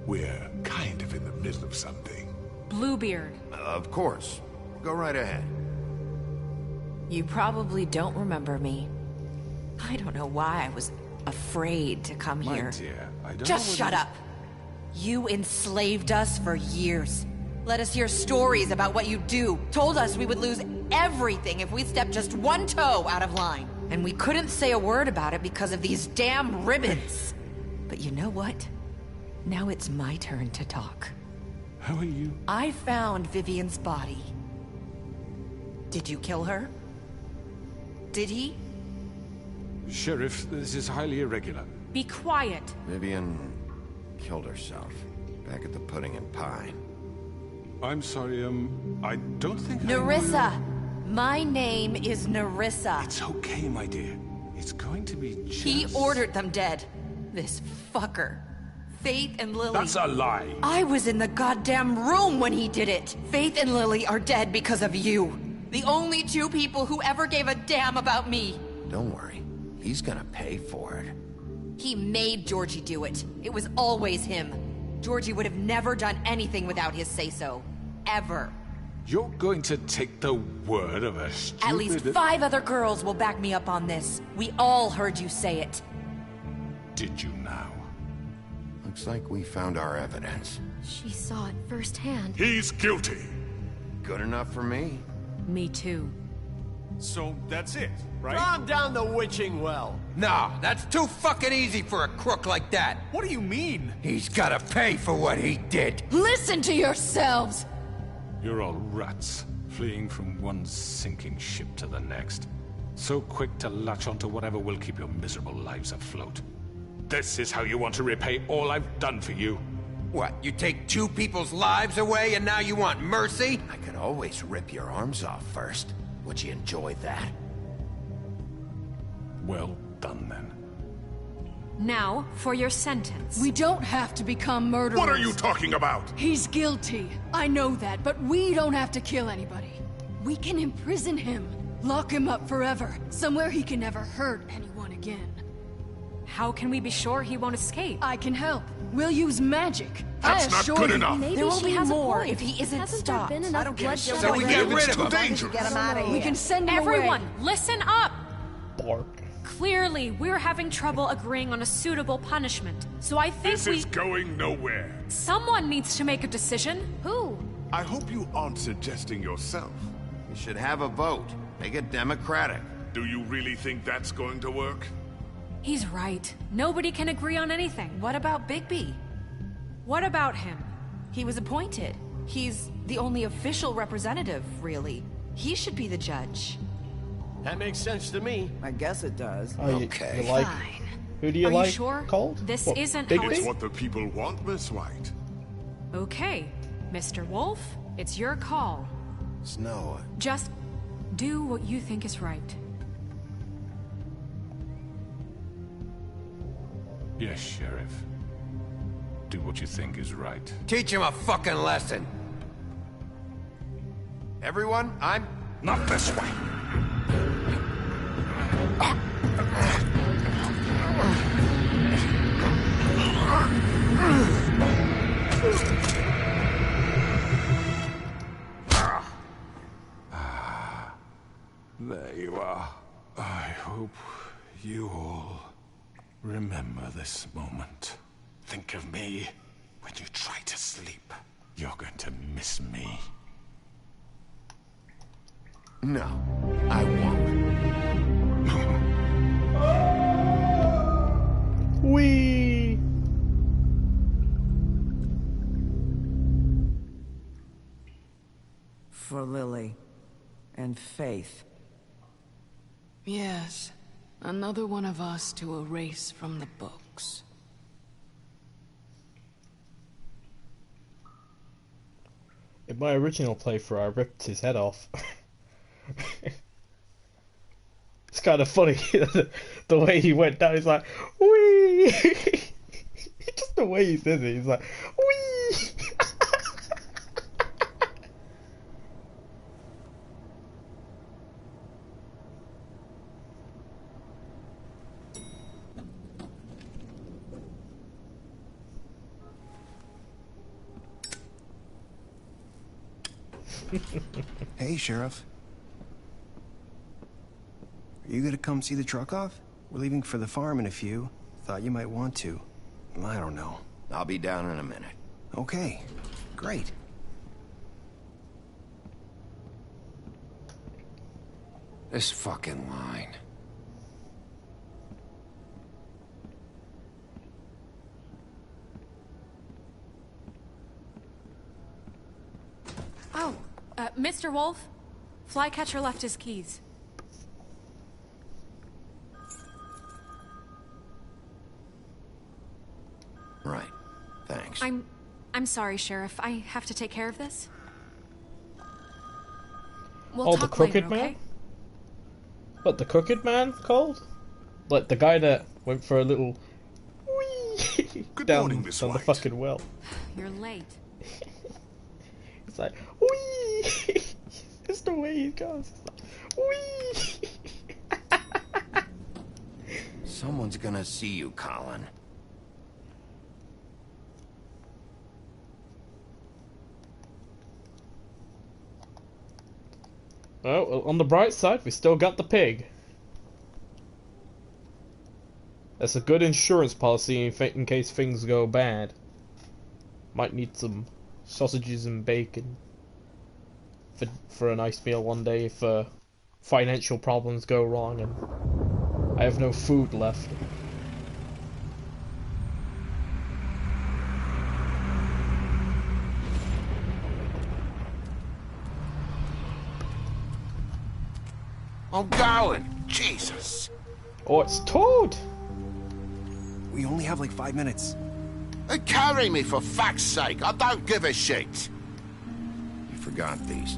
We're kind of in the middle of something. Bluebeard. Of course. Go right ahead. You probably don't remember me. I don't know why I was afraid to come My here. dear, I don't Just know shut up. You enslaved us for years. Let us hear stories about what you do. Told us we would lose everything if we stepped just one toe out of line. And we couldn't say a word about it because of these damn ribbons. But you know what? Now it's my turn to talk. How are you? I found Vivian's body. Did you kill her? Did he? Sheriff, this is highly irregular. Be quiet. Vivian killed herself back at the Pudding and Pie. I'm sorry, I don't think Nerissa! My name is Nerissa. It's okay, my dear. It's going to be just... He ordered them dead. This fucker. Faith and Lily... That's a lie! I was in the goddamn room when he did it! Faith and Lily are dead because of you. The only two people who ever gave a damn about me. Don't worry. He's gonna pay for it. He made Georgie do it. It was always him. Georgie would have never done anything without his say-so. Ever. You're going to take the word of a stupid... At least 5 other girls will back me up on this. We all heard you say it. Did you now? Looks like we found our evidence. She saw it firsthand. He's guilty. Good enough for me. Me too. So that's it, right? Calm down the witching well. No, that's too fucking easy for a crook like that. What do you mean? He's gotta pay for what he did. Listen to yourselves! You're all rats, fleeing from one sinking ship to the next. So quick to latch onto whatever will keep your miserable lives afloat. This is how you want to repay all I've done for you? What, you take 2 people's lives away and now you want mercy? I could always rip your arms off first. Would you enjoy that? Well done, then. Now, for your sentence. We don't have to become murderers. What are you talking about? He's guilty. I know that, but we don't have to kill anybody. We can imprison him. Lock him up forever. Somewhere he can never hurt anyone again. How can we be sure he won't escape? I can help. We'll use magic. That's not good enough. Maybe There will she be has more a point. if he isn't Hasn't stopped. There been enough bloodshed? So we get rid of him. Dangerous. Get him out of here. We can send him Everyone, away. listen up! Bark. Clearly, we're having trouble agreeing on a suitable punishment. So I think This is going nowhere. someone needs to make a decision. Who? I hope you aren't suggesting yourself. You should have a vote. Make it democratic. Do you really think that's going to work? He's right. Nobody can agree on anything. What about Bigby? What about him? He was appointed. He's the only official representative, really. He should be the judge. That makes sense to me. I guess it does. Oh, you like? Fine. Who do you Are like? you sure? Cold? This What, isn't Bigby? how It's what the people want, Miss White. Okay, Mr. Wolf, it's your call. Snow. Just do what you think is right. Yes, Sheriff. Do what you think is right. Teach him a fucking lesson. Everyone, I'm... Not this way. There you are. I hope you all remember this moment. Think of me when you try to sleep. You're going to miss me. No, I won't. Wee. For Lily and Faith. Yes, another one of us to erase from the books. In my original playthrough, I ripped his head off. It's kind of funny, the way he went down. He's like, wee. Just the way he says it. He's like, wee. Hey, Sheriff. Are you gonna come see the truck off? We're leaving for the farm in a few. Thought you might want to. I don't know. I'll be down in a minute. Okay, great. This fucking line. Oh, Mr. Wolf, Flycatcher left his keys. Right. Thanks. I'm sorry, Sheriff. I have to take care of this. We'll Oh, the talk crooked later, man? okay? What, the crooked man called? Like the guy that went for a little wee down morning, Miss the White. fucking well. You're late. It's like wee. It's the way he goes. It's like, wee. Someone's gonna see you, Colin. Oh, well, on the bright side, we still got the pig. That's a good insurance policy in case things go bad. Might need some sausages and bacon for a nice meal one day if financial problems go wrong and I have no food left. I'm going. Jesus. Oh, it's Toad. We only have like 5 minutes. Carry me, for fuck's sake. I don't give a shit. You forgot these.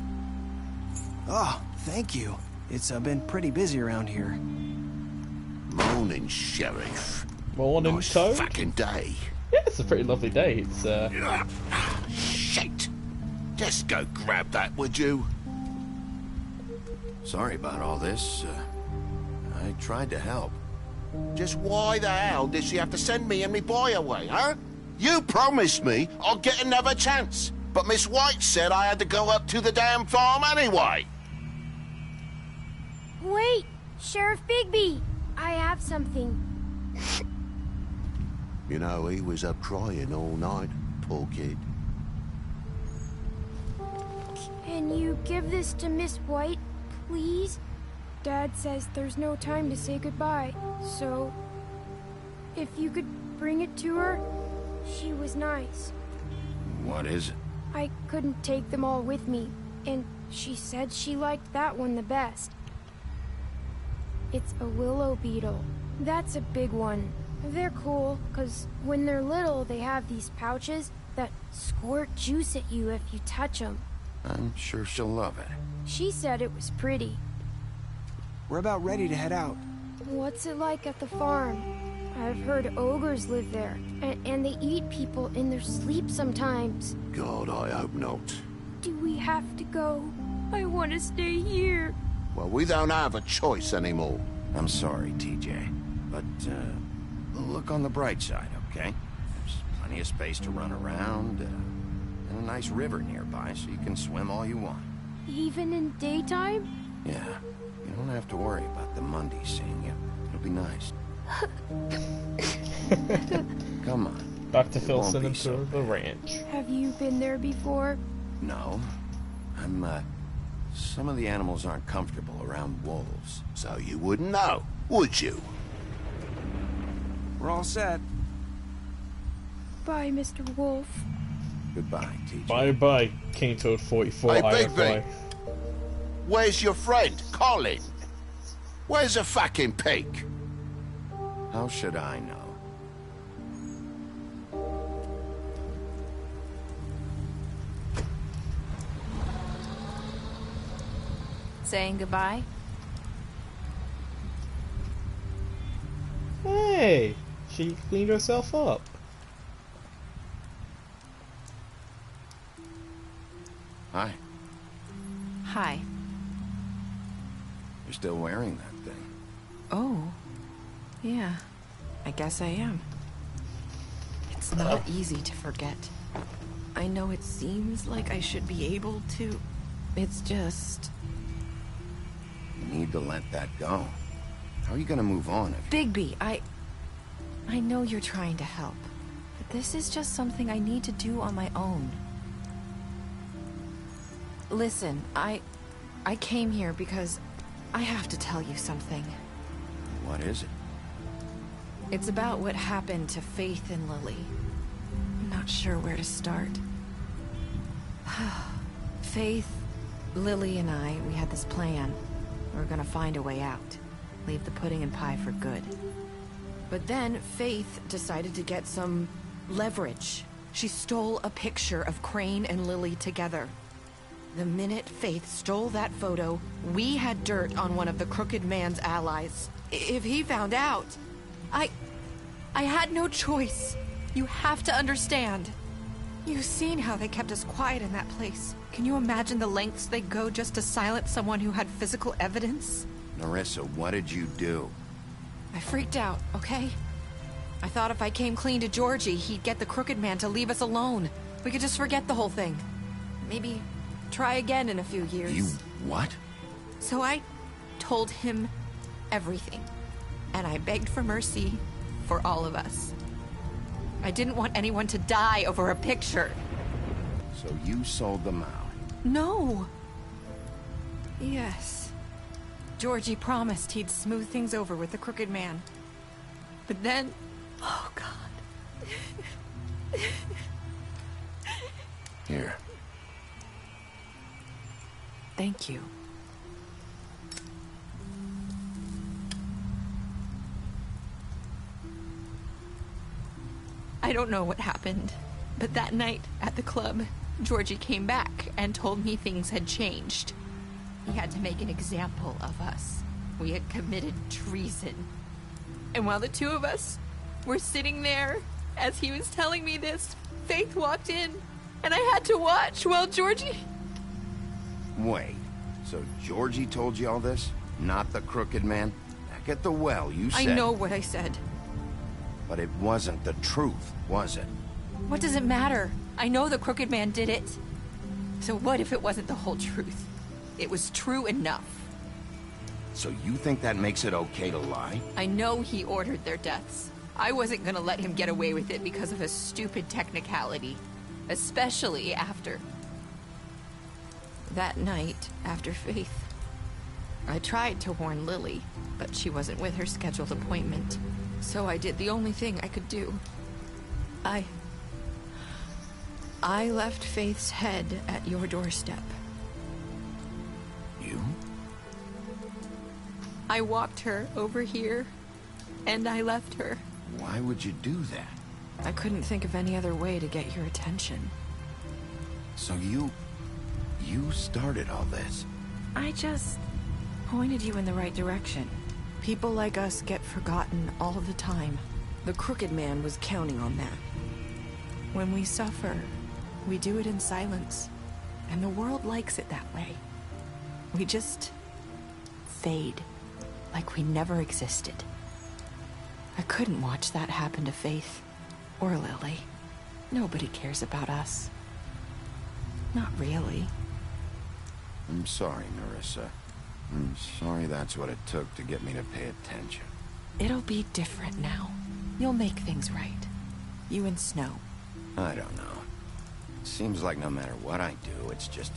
Oh, thank you. It's been pretty busy around here. Morning, Sheriff. Morning, nice Toad. Fucking day. Yeah, it's a pretty lovely day. It's Shit. Just go grab that, would you? Sorry about all this. I tried to help. Just why the hell did she have to send me and me boy away, huh? You promised me I'll get another chance, but Miss White said I had to go up to the damn farm anyway. Wait, Sheriff Bigby, I have something. You know, he was up crying all night, poor kid. Can you give this to Miss White, please? Dad says there's no time to say goodbye, so if you could bring it to her, she was nice. What is it? I couldn't take them all with me, and she said she liked that one the best. It's a willow beetle. That's a big one. They're cool, because when they're little, they have these pouches that squirt juice at you if you touch them. I'm sure she'll love it. She said it was pretty. We're about ready to head out. What's it like at the farm? I've heard ogres live there, and they eat people in their sleep sometimes. God, I hope not. Do we have to go? I want to stay here. Well, we don't have a choice anymore. I'm sorry, TJ, but look on the bright side, okay? There's plenty of space to run around, and a nice river nearby, so you can swim all you want. Even in daytime? Yeah, you don't have to worry about the Mundies seeing you. It'll be nice. Come on. Back to Filson and to the ranch. Have you been there before? No. Some of the animals aren't comfortable around wolves, so you wouldn't know, would you? We're all set. Bye, Mr. Wolf. Goodbye, TJ. Bye-bye, King Toad 44 Hey, IFI. Bigby. Where's your friend, Colin? Where's the fucking pig? How should I know? Saying goodbye? Hey, she cleaned herself up. Hi. Hi. You're still wearing that thing. Oh. Yeah. I guess I am. It's not easy to forget. I know it seems like I should be able to. It's just... You need to let that go. How are you gonna move on if... Bigby, I know you're trying to help, but this is just something I need to do on my own. Listen, I came here because I have to tell you something. What is it? It's about what happened to Faith and Lily. I'm not sure where to start. Faith, Lily, and I, we had this plan. We were gonna find a way out. Leave the pudding and pie for good. But then Faith decided to get some leverage. She stole a picture of Crane and Lily together. The minute Faith stole that photo, we had dirt on one of the Crooked Man's allies. If he found out, I had no choice. You have to understand. You've seen how they kept us quiet in that place. Can you imagine the lengths they go just to silence someone who had physical evidence? Nerissa, what did you do? I freaked out, okay? I thought if I came clean to Georgie, he'd get the Crooked Man to leave us alone. We could just forget the whole thing. Maybe try again in a few years. You what? So I told him everything. And I begged for mercy for all of us. I didn't want anyone to die over a picture. So you sold them out? No. Yes. Georgie promised he'd smooth things over with the Crooked Man. But then... Oh, God. Here. Thank you. I don't know what happened, but that night at the club, Georgie came back and told me things had changed. He had to make an example of us. We had committed treason. And while the two of us were sitting there, as he was telling me this, Faith walked in, and I had to watch while Georgie... Wait, so Georgie told you all this? Not the Crooked Man? Back at the well, you said... I know what I said. But it wasn't the truth, was it? What does it matter? I know the Crooked Man did it. So what if it wasn't the whole truth? It was true enough. So you think that makes it okay to lie? I know he ordered their deaths. I wasn't gonna let him get away with it because of a stupid technicality. Especially after... that night, after Faith. I tried to warn Lily, but she wasn't with her scheduled appointment. So I did the only thing I could do. I left Faith's head at your doorstep. You? I walked her over here, and I left her. Why would you do that? I couldn't think of any other way to get your attention. So you started all this? I just pointed you in the right direction. People like us get forgotten all the time. The Crooked Man was counting on that. When we suffer, we do it in silence, and the world likes it that way. We just fade, like we never existed. I couldn't watch that happen to Faith, or Lily. Nobody cares about us. Not really. I'm sorry, Nerissa. I'm sorry that's what it took to get me to pay attention. It'll be different now. You'll make things right. You and Snow. I don't know. It seems like no matter what I do, it's just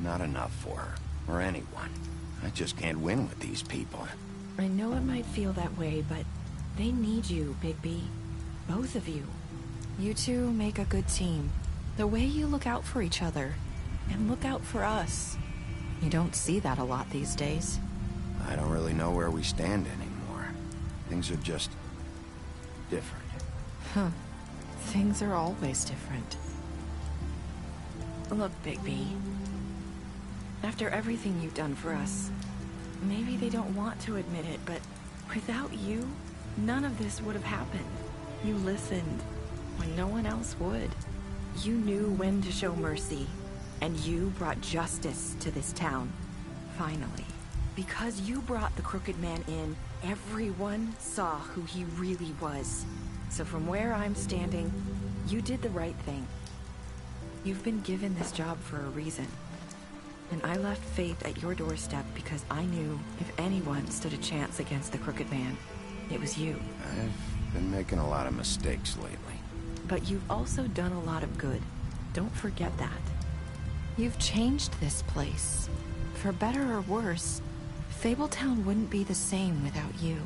not enough for her, or anyone. I just can't win with these people. I know it might feel that way, but they need you, Bigby. Both of you. You two make a good team. The way you look out for each other, and look out for us. You don't see that a lot these days. I don't really know where we stand anymore. Things are just... different. Huh. Things are always different. Look, Bigby. After everything you've done for us, maybe they don't want to admit it, but without you, none of this would have happened. You listened when no one else would. You knew when to show mercy, and you brought justice to this town. Finally. Because you brought the Crooked Man in, everyone saw who he really was. So from where I'm standing, you did the right thing. You've been given this job for a reason. And I left Faith at your doorstep because I knew if anyone stood a chance against the Crooked Man, it was you. I've been making a lot of mistakes lately. But you've also done a lot of good. Don't forget that. You've changed this place. For better or worse, Fabletown wouldn't be the same without you.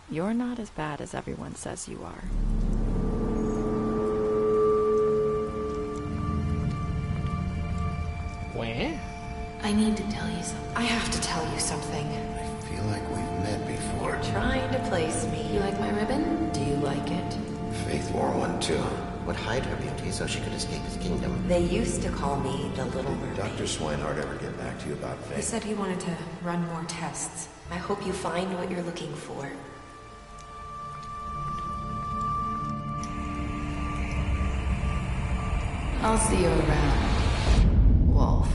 You're not as bad as everyone says you are. Where? I need to tell you something. I have to tell you something. I feel like we've met before. You're trying to place me. You like my ribbon? Do you like it? Faith wore one too. Would hide her beauty so she could escape his kingdom. They used to call me the Little Mermaid. Dr. Swinehart ever get back to you about Faith? He said he wanted to run more tests. I hope you find what you're looking for. I'll see you around, Wolf.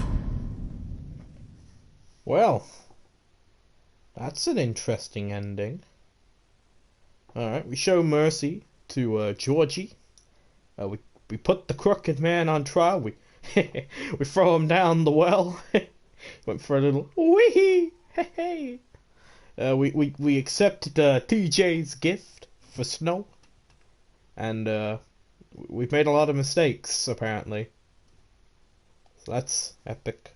Well, that's an interesting ending. Alright, we show mercy to Georgie. We put the Crooked Man on trial. We we throw him down the well. Went for a little wee. Hey. We accepted TJ's gift for Snow, and we've made a lot of mistakes apparently. So that's epic.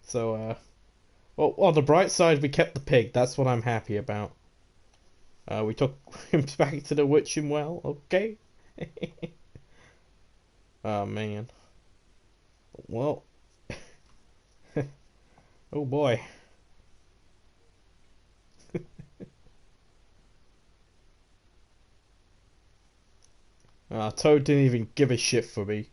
So, well, on the bright side, we kept the pig. That's what I'm happy about. We took him back to the witching well. Okay. Oh man. Well. Oh boy. Toad didn't even give a shit for me.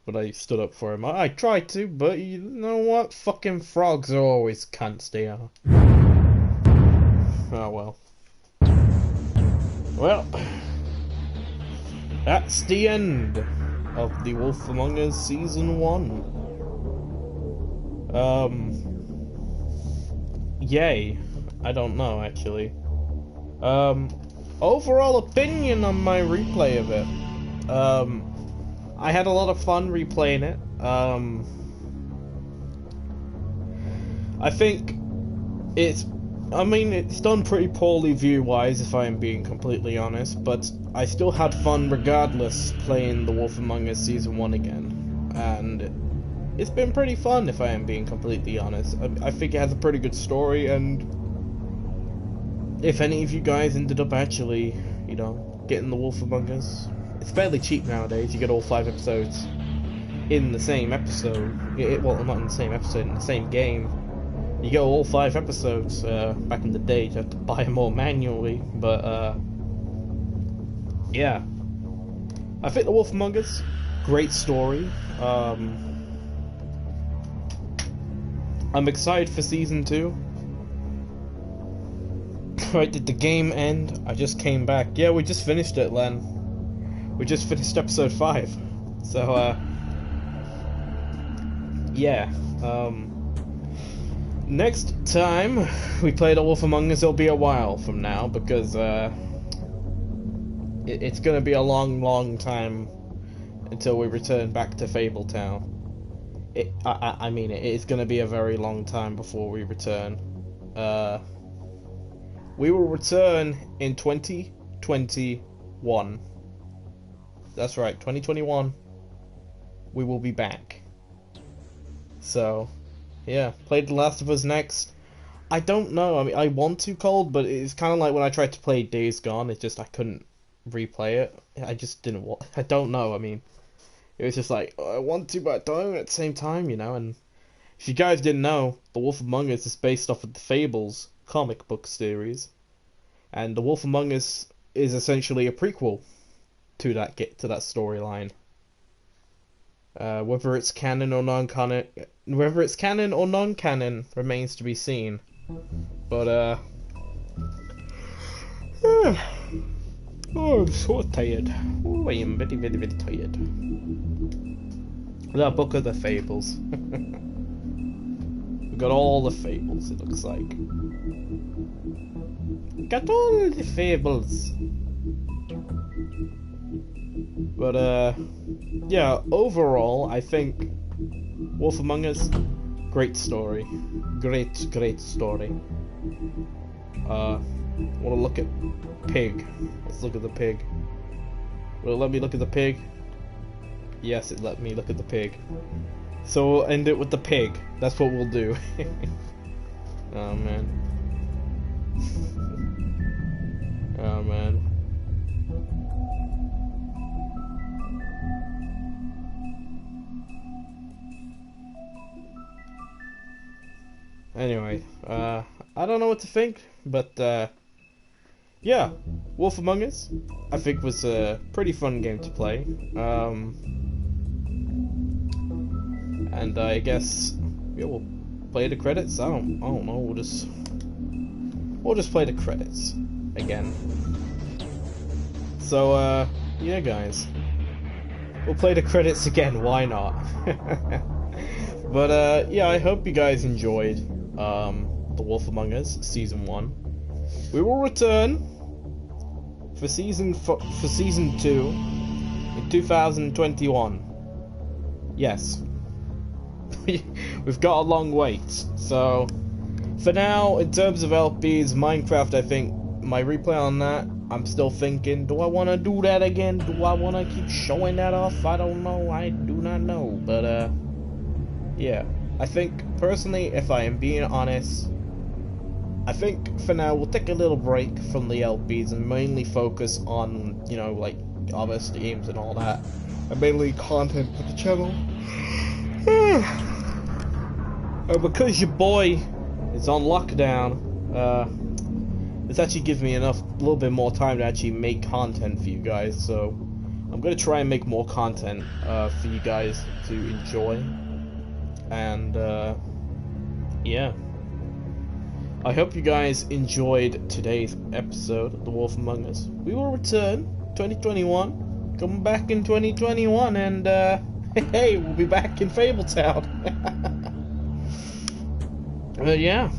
But I stood up for him. I tried to, but you know what? Fucking frogs are always cunts, they are. Oh well. Well, that's the end of The Wolf Among Us Season 1. Yay. I don't know, actually. Overall opinion on my replay of it. I had a lot of fun replaying it. I think it's done pretty poorly view-wise, if I am being completely honest, but I still had fun regardless playing The Wolf Among Us Season 1 again. And it's been pretty fun, if I am being completely honest. I think it has a pretty good story, and if any of you guys ended up actually, you know, getting The Wolf Among Us, it's fairly cheap nowadays. You get all 5 episodes in the same episode. Well, not in the same episode, in the same game. You get all 5 episodes. Back in the day, you had to buy them all manually. But, yeah. I think The Wolf Among Us, great story. I'm excited for Season 2. Right, did the game end? I just came back. Yeah, we just finished it, Len. We just finished episode 5. So, yeah. Next time we play The Wolf Among Us, it'll be a while from now, because, it's gonna be a long time until we return back to Fabletown. I mean, it is gonna be a very long time before we return. We will return in 2021. That's right, 2021. We will be back. So, yeah, play The Last of Us next. I don't know, I mean, I want to, Cold, but it's kind of like when I tried to play Days Gone, it's just I couldn't replay it. I just didn't want, I don't know, I mean, it was just like, I want to, but I don't at the same time, you know, and if you guys didn't know, The Wolf Among Us is based off of the Fables comic book series, and The Wolf Among Us is essentially a prequel to that storyline. Whether it's canon or non-canon, remains to be seen. But oh, I'm so tired. Oh, I am very tired. The Book of the Fables. We've got all the fables, it looks like. Got all the fables. But, yeah, overall, I think Wolf Among Us, great story. Great story. Wanna look at Pig. Let's look at the pig. Will it let me look at the pig? Yes, it let me look at the pig. So we'll end it with the pig. That's what we'll do. Oh, man. Oh, man. Anyway, I don't know what to think, but, yeah, Wolf Among Us, I think was a pretty fun game to play, and I guess, yeah, we'll play the credits. I don't know, we'll just play the credits again. So, yeah, guys, we'll play the credits again, why not? But, yeah, I hope you guys enjoyed, The Wolf Among Us, Season 1. We will return for Season 2 in 2021. Yes. We've got a long wait, so for now, in terms of LPs, Minecraft, I think, my replay on that, I'm still thinking, do I want to do that again? Do I want to keep showing that off? I don't know, I do not know, but, yeah. I think, personally, if I am being honest, I think for now we'll take a little break from the LPs and mainly focus on, you know, like, other streams and all that. And mainly content for the channel. And because your boy is on lockdown, this actually gives me a little bit more time to actually make content for you guys. So I'm gonna try and make more content for you guys to enjoy. And yeah, I hope you guys enjoyed today's episode of The Wolf Among Us. We will return 2021, coming back in 2021, and hey, we'll be back in Fabletown. Yeah.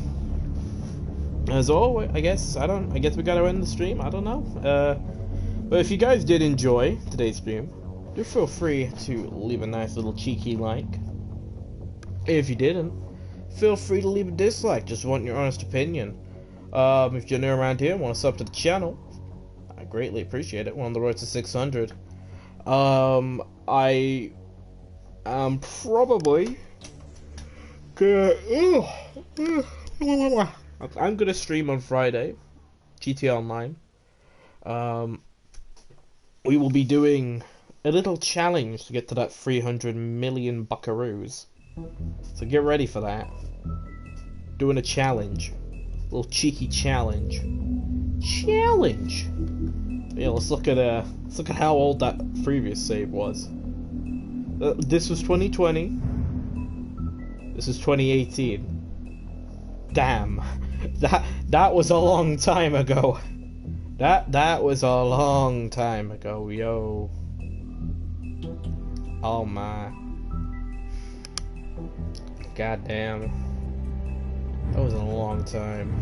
As always, I guess we gotta end the stream. I don't know. But if you guys did enjoy today's stream, do feel free to leave a nice little cheeky like. If you didn't, feel free to leave a dislike. Just want your honest opinion. If you're new around here and want to sub to the channel, I greatly appreciate it. We're on the road to 600. I am probably I'm gonna stream on Friday, GTA Online. We will be doing a little challenge to get to that 300 million buckaroos. So get ready for that. Doing a challenge, a little cheeky challenge. Yeah, let's look at how old that previous save was. This was 2020. This is 2018. Damn, that was a long time ago. That was a long time ago, yo. Oh my. God damn. That was a long time.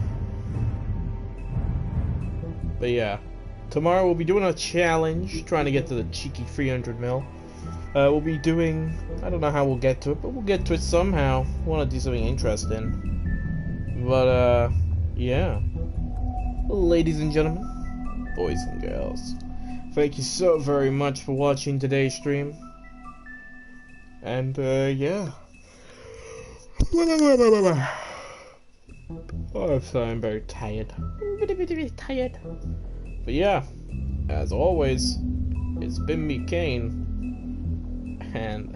But yeah, tomorrow we'll be doing a challenge, trying to get to the cheeky 300 mil. We'll be doing, I don't know how we'll get to it, but we'll get to it somehow. We want to do something interesting. But, yeah. Ladies and gentlemen, boys and girls, thank you so very much for watching today's stream. And, yeah. Oh, I'm very tired. Very tired. But yeah, as always, it's been me, Kane. And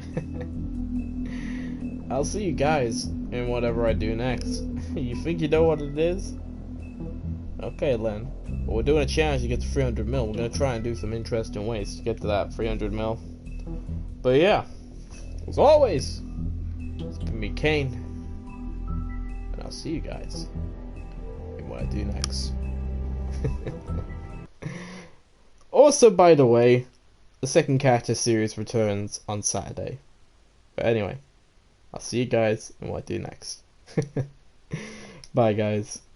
I'll see you guys in whatever I do next. You think you know what it is? Okay, then. Well, we're doing a challenge to get to 300 mil. We're gonna try and do some interesting ways to get to that 300 mil. But yeah, as always, it's been me, Kane. And I'll see you guys in what I do next. Also, by the way, the second character series returns on Saturday. But anyway, I'll see you guys in what I do next. Bye, guys.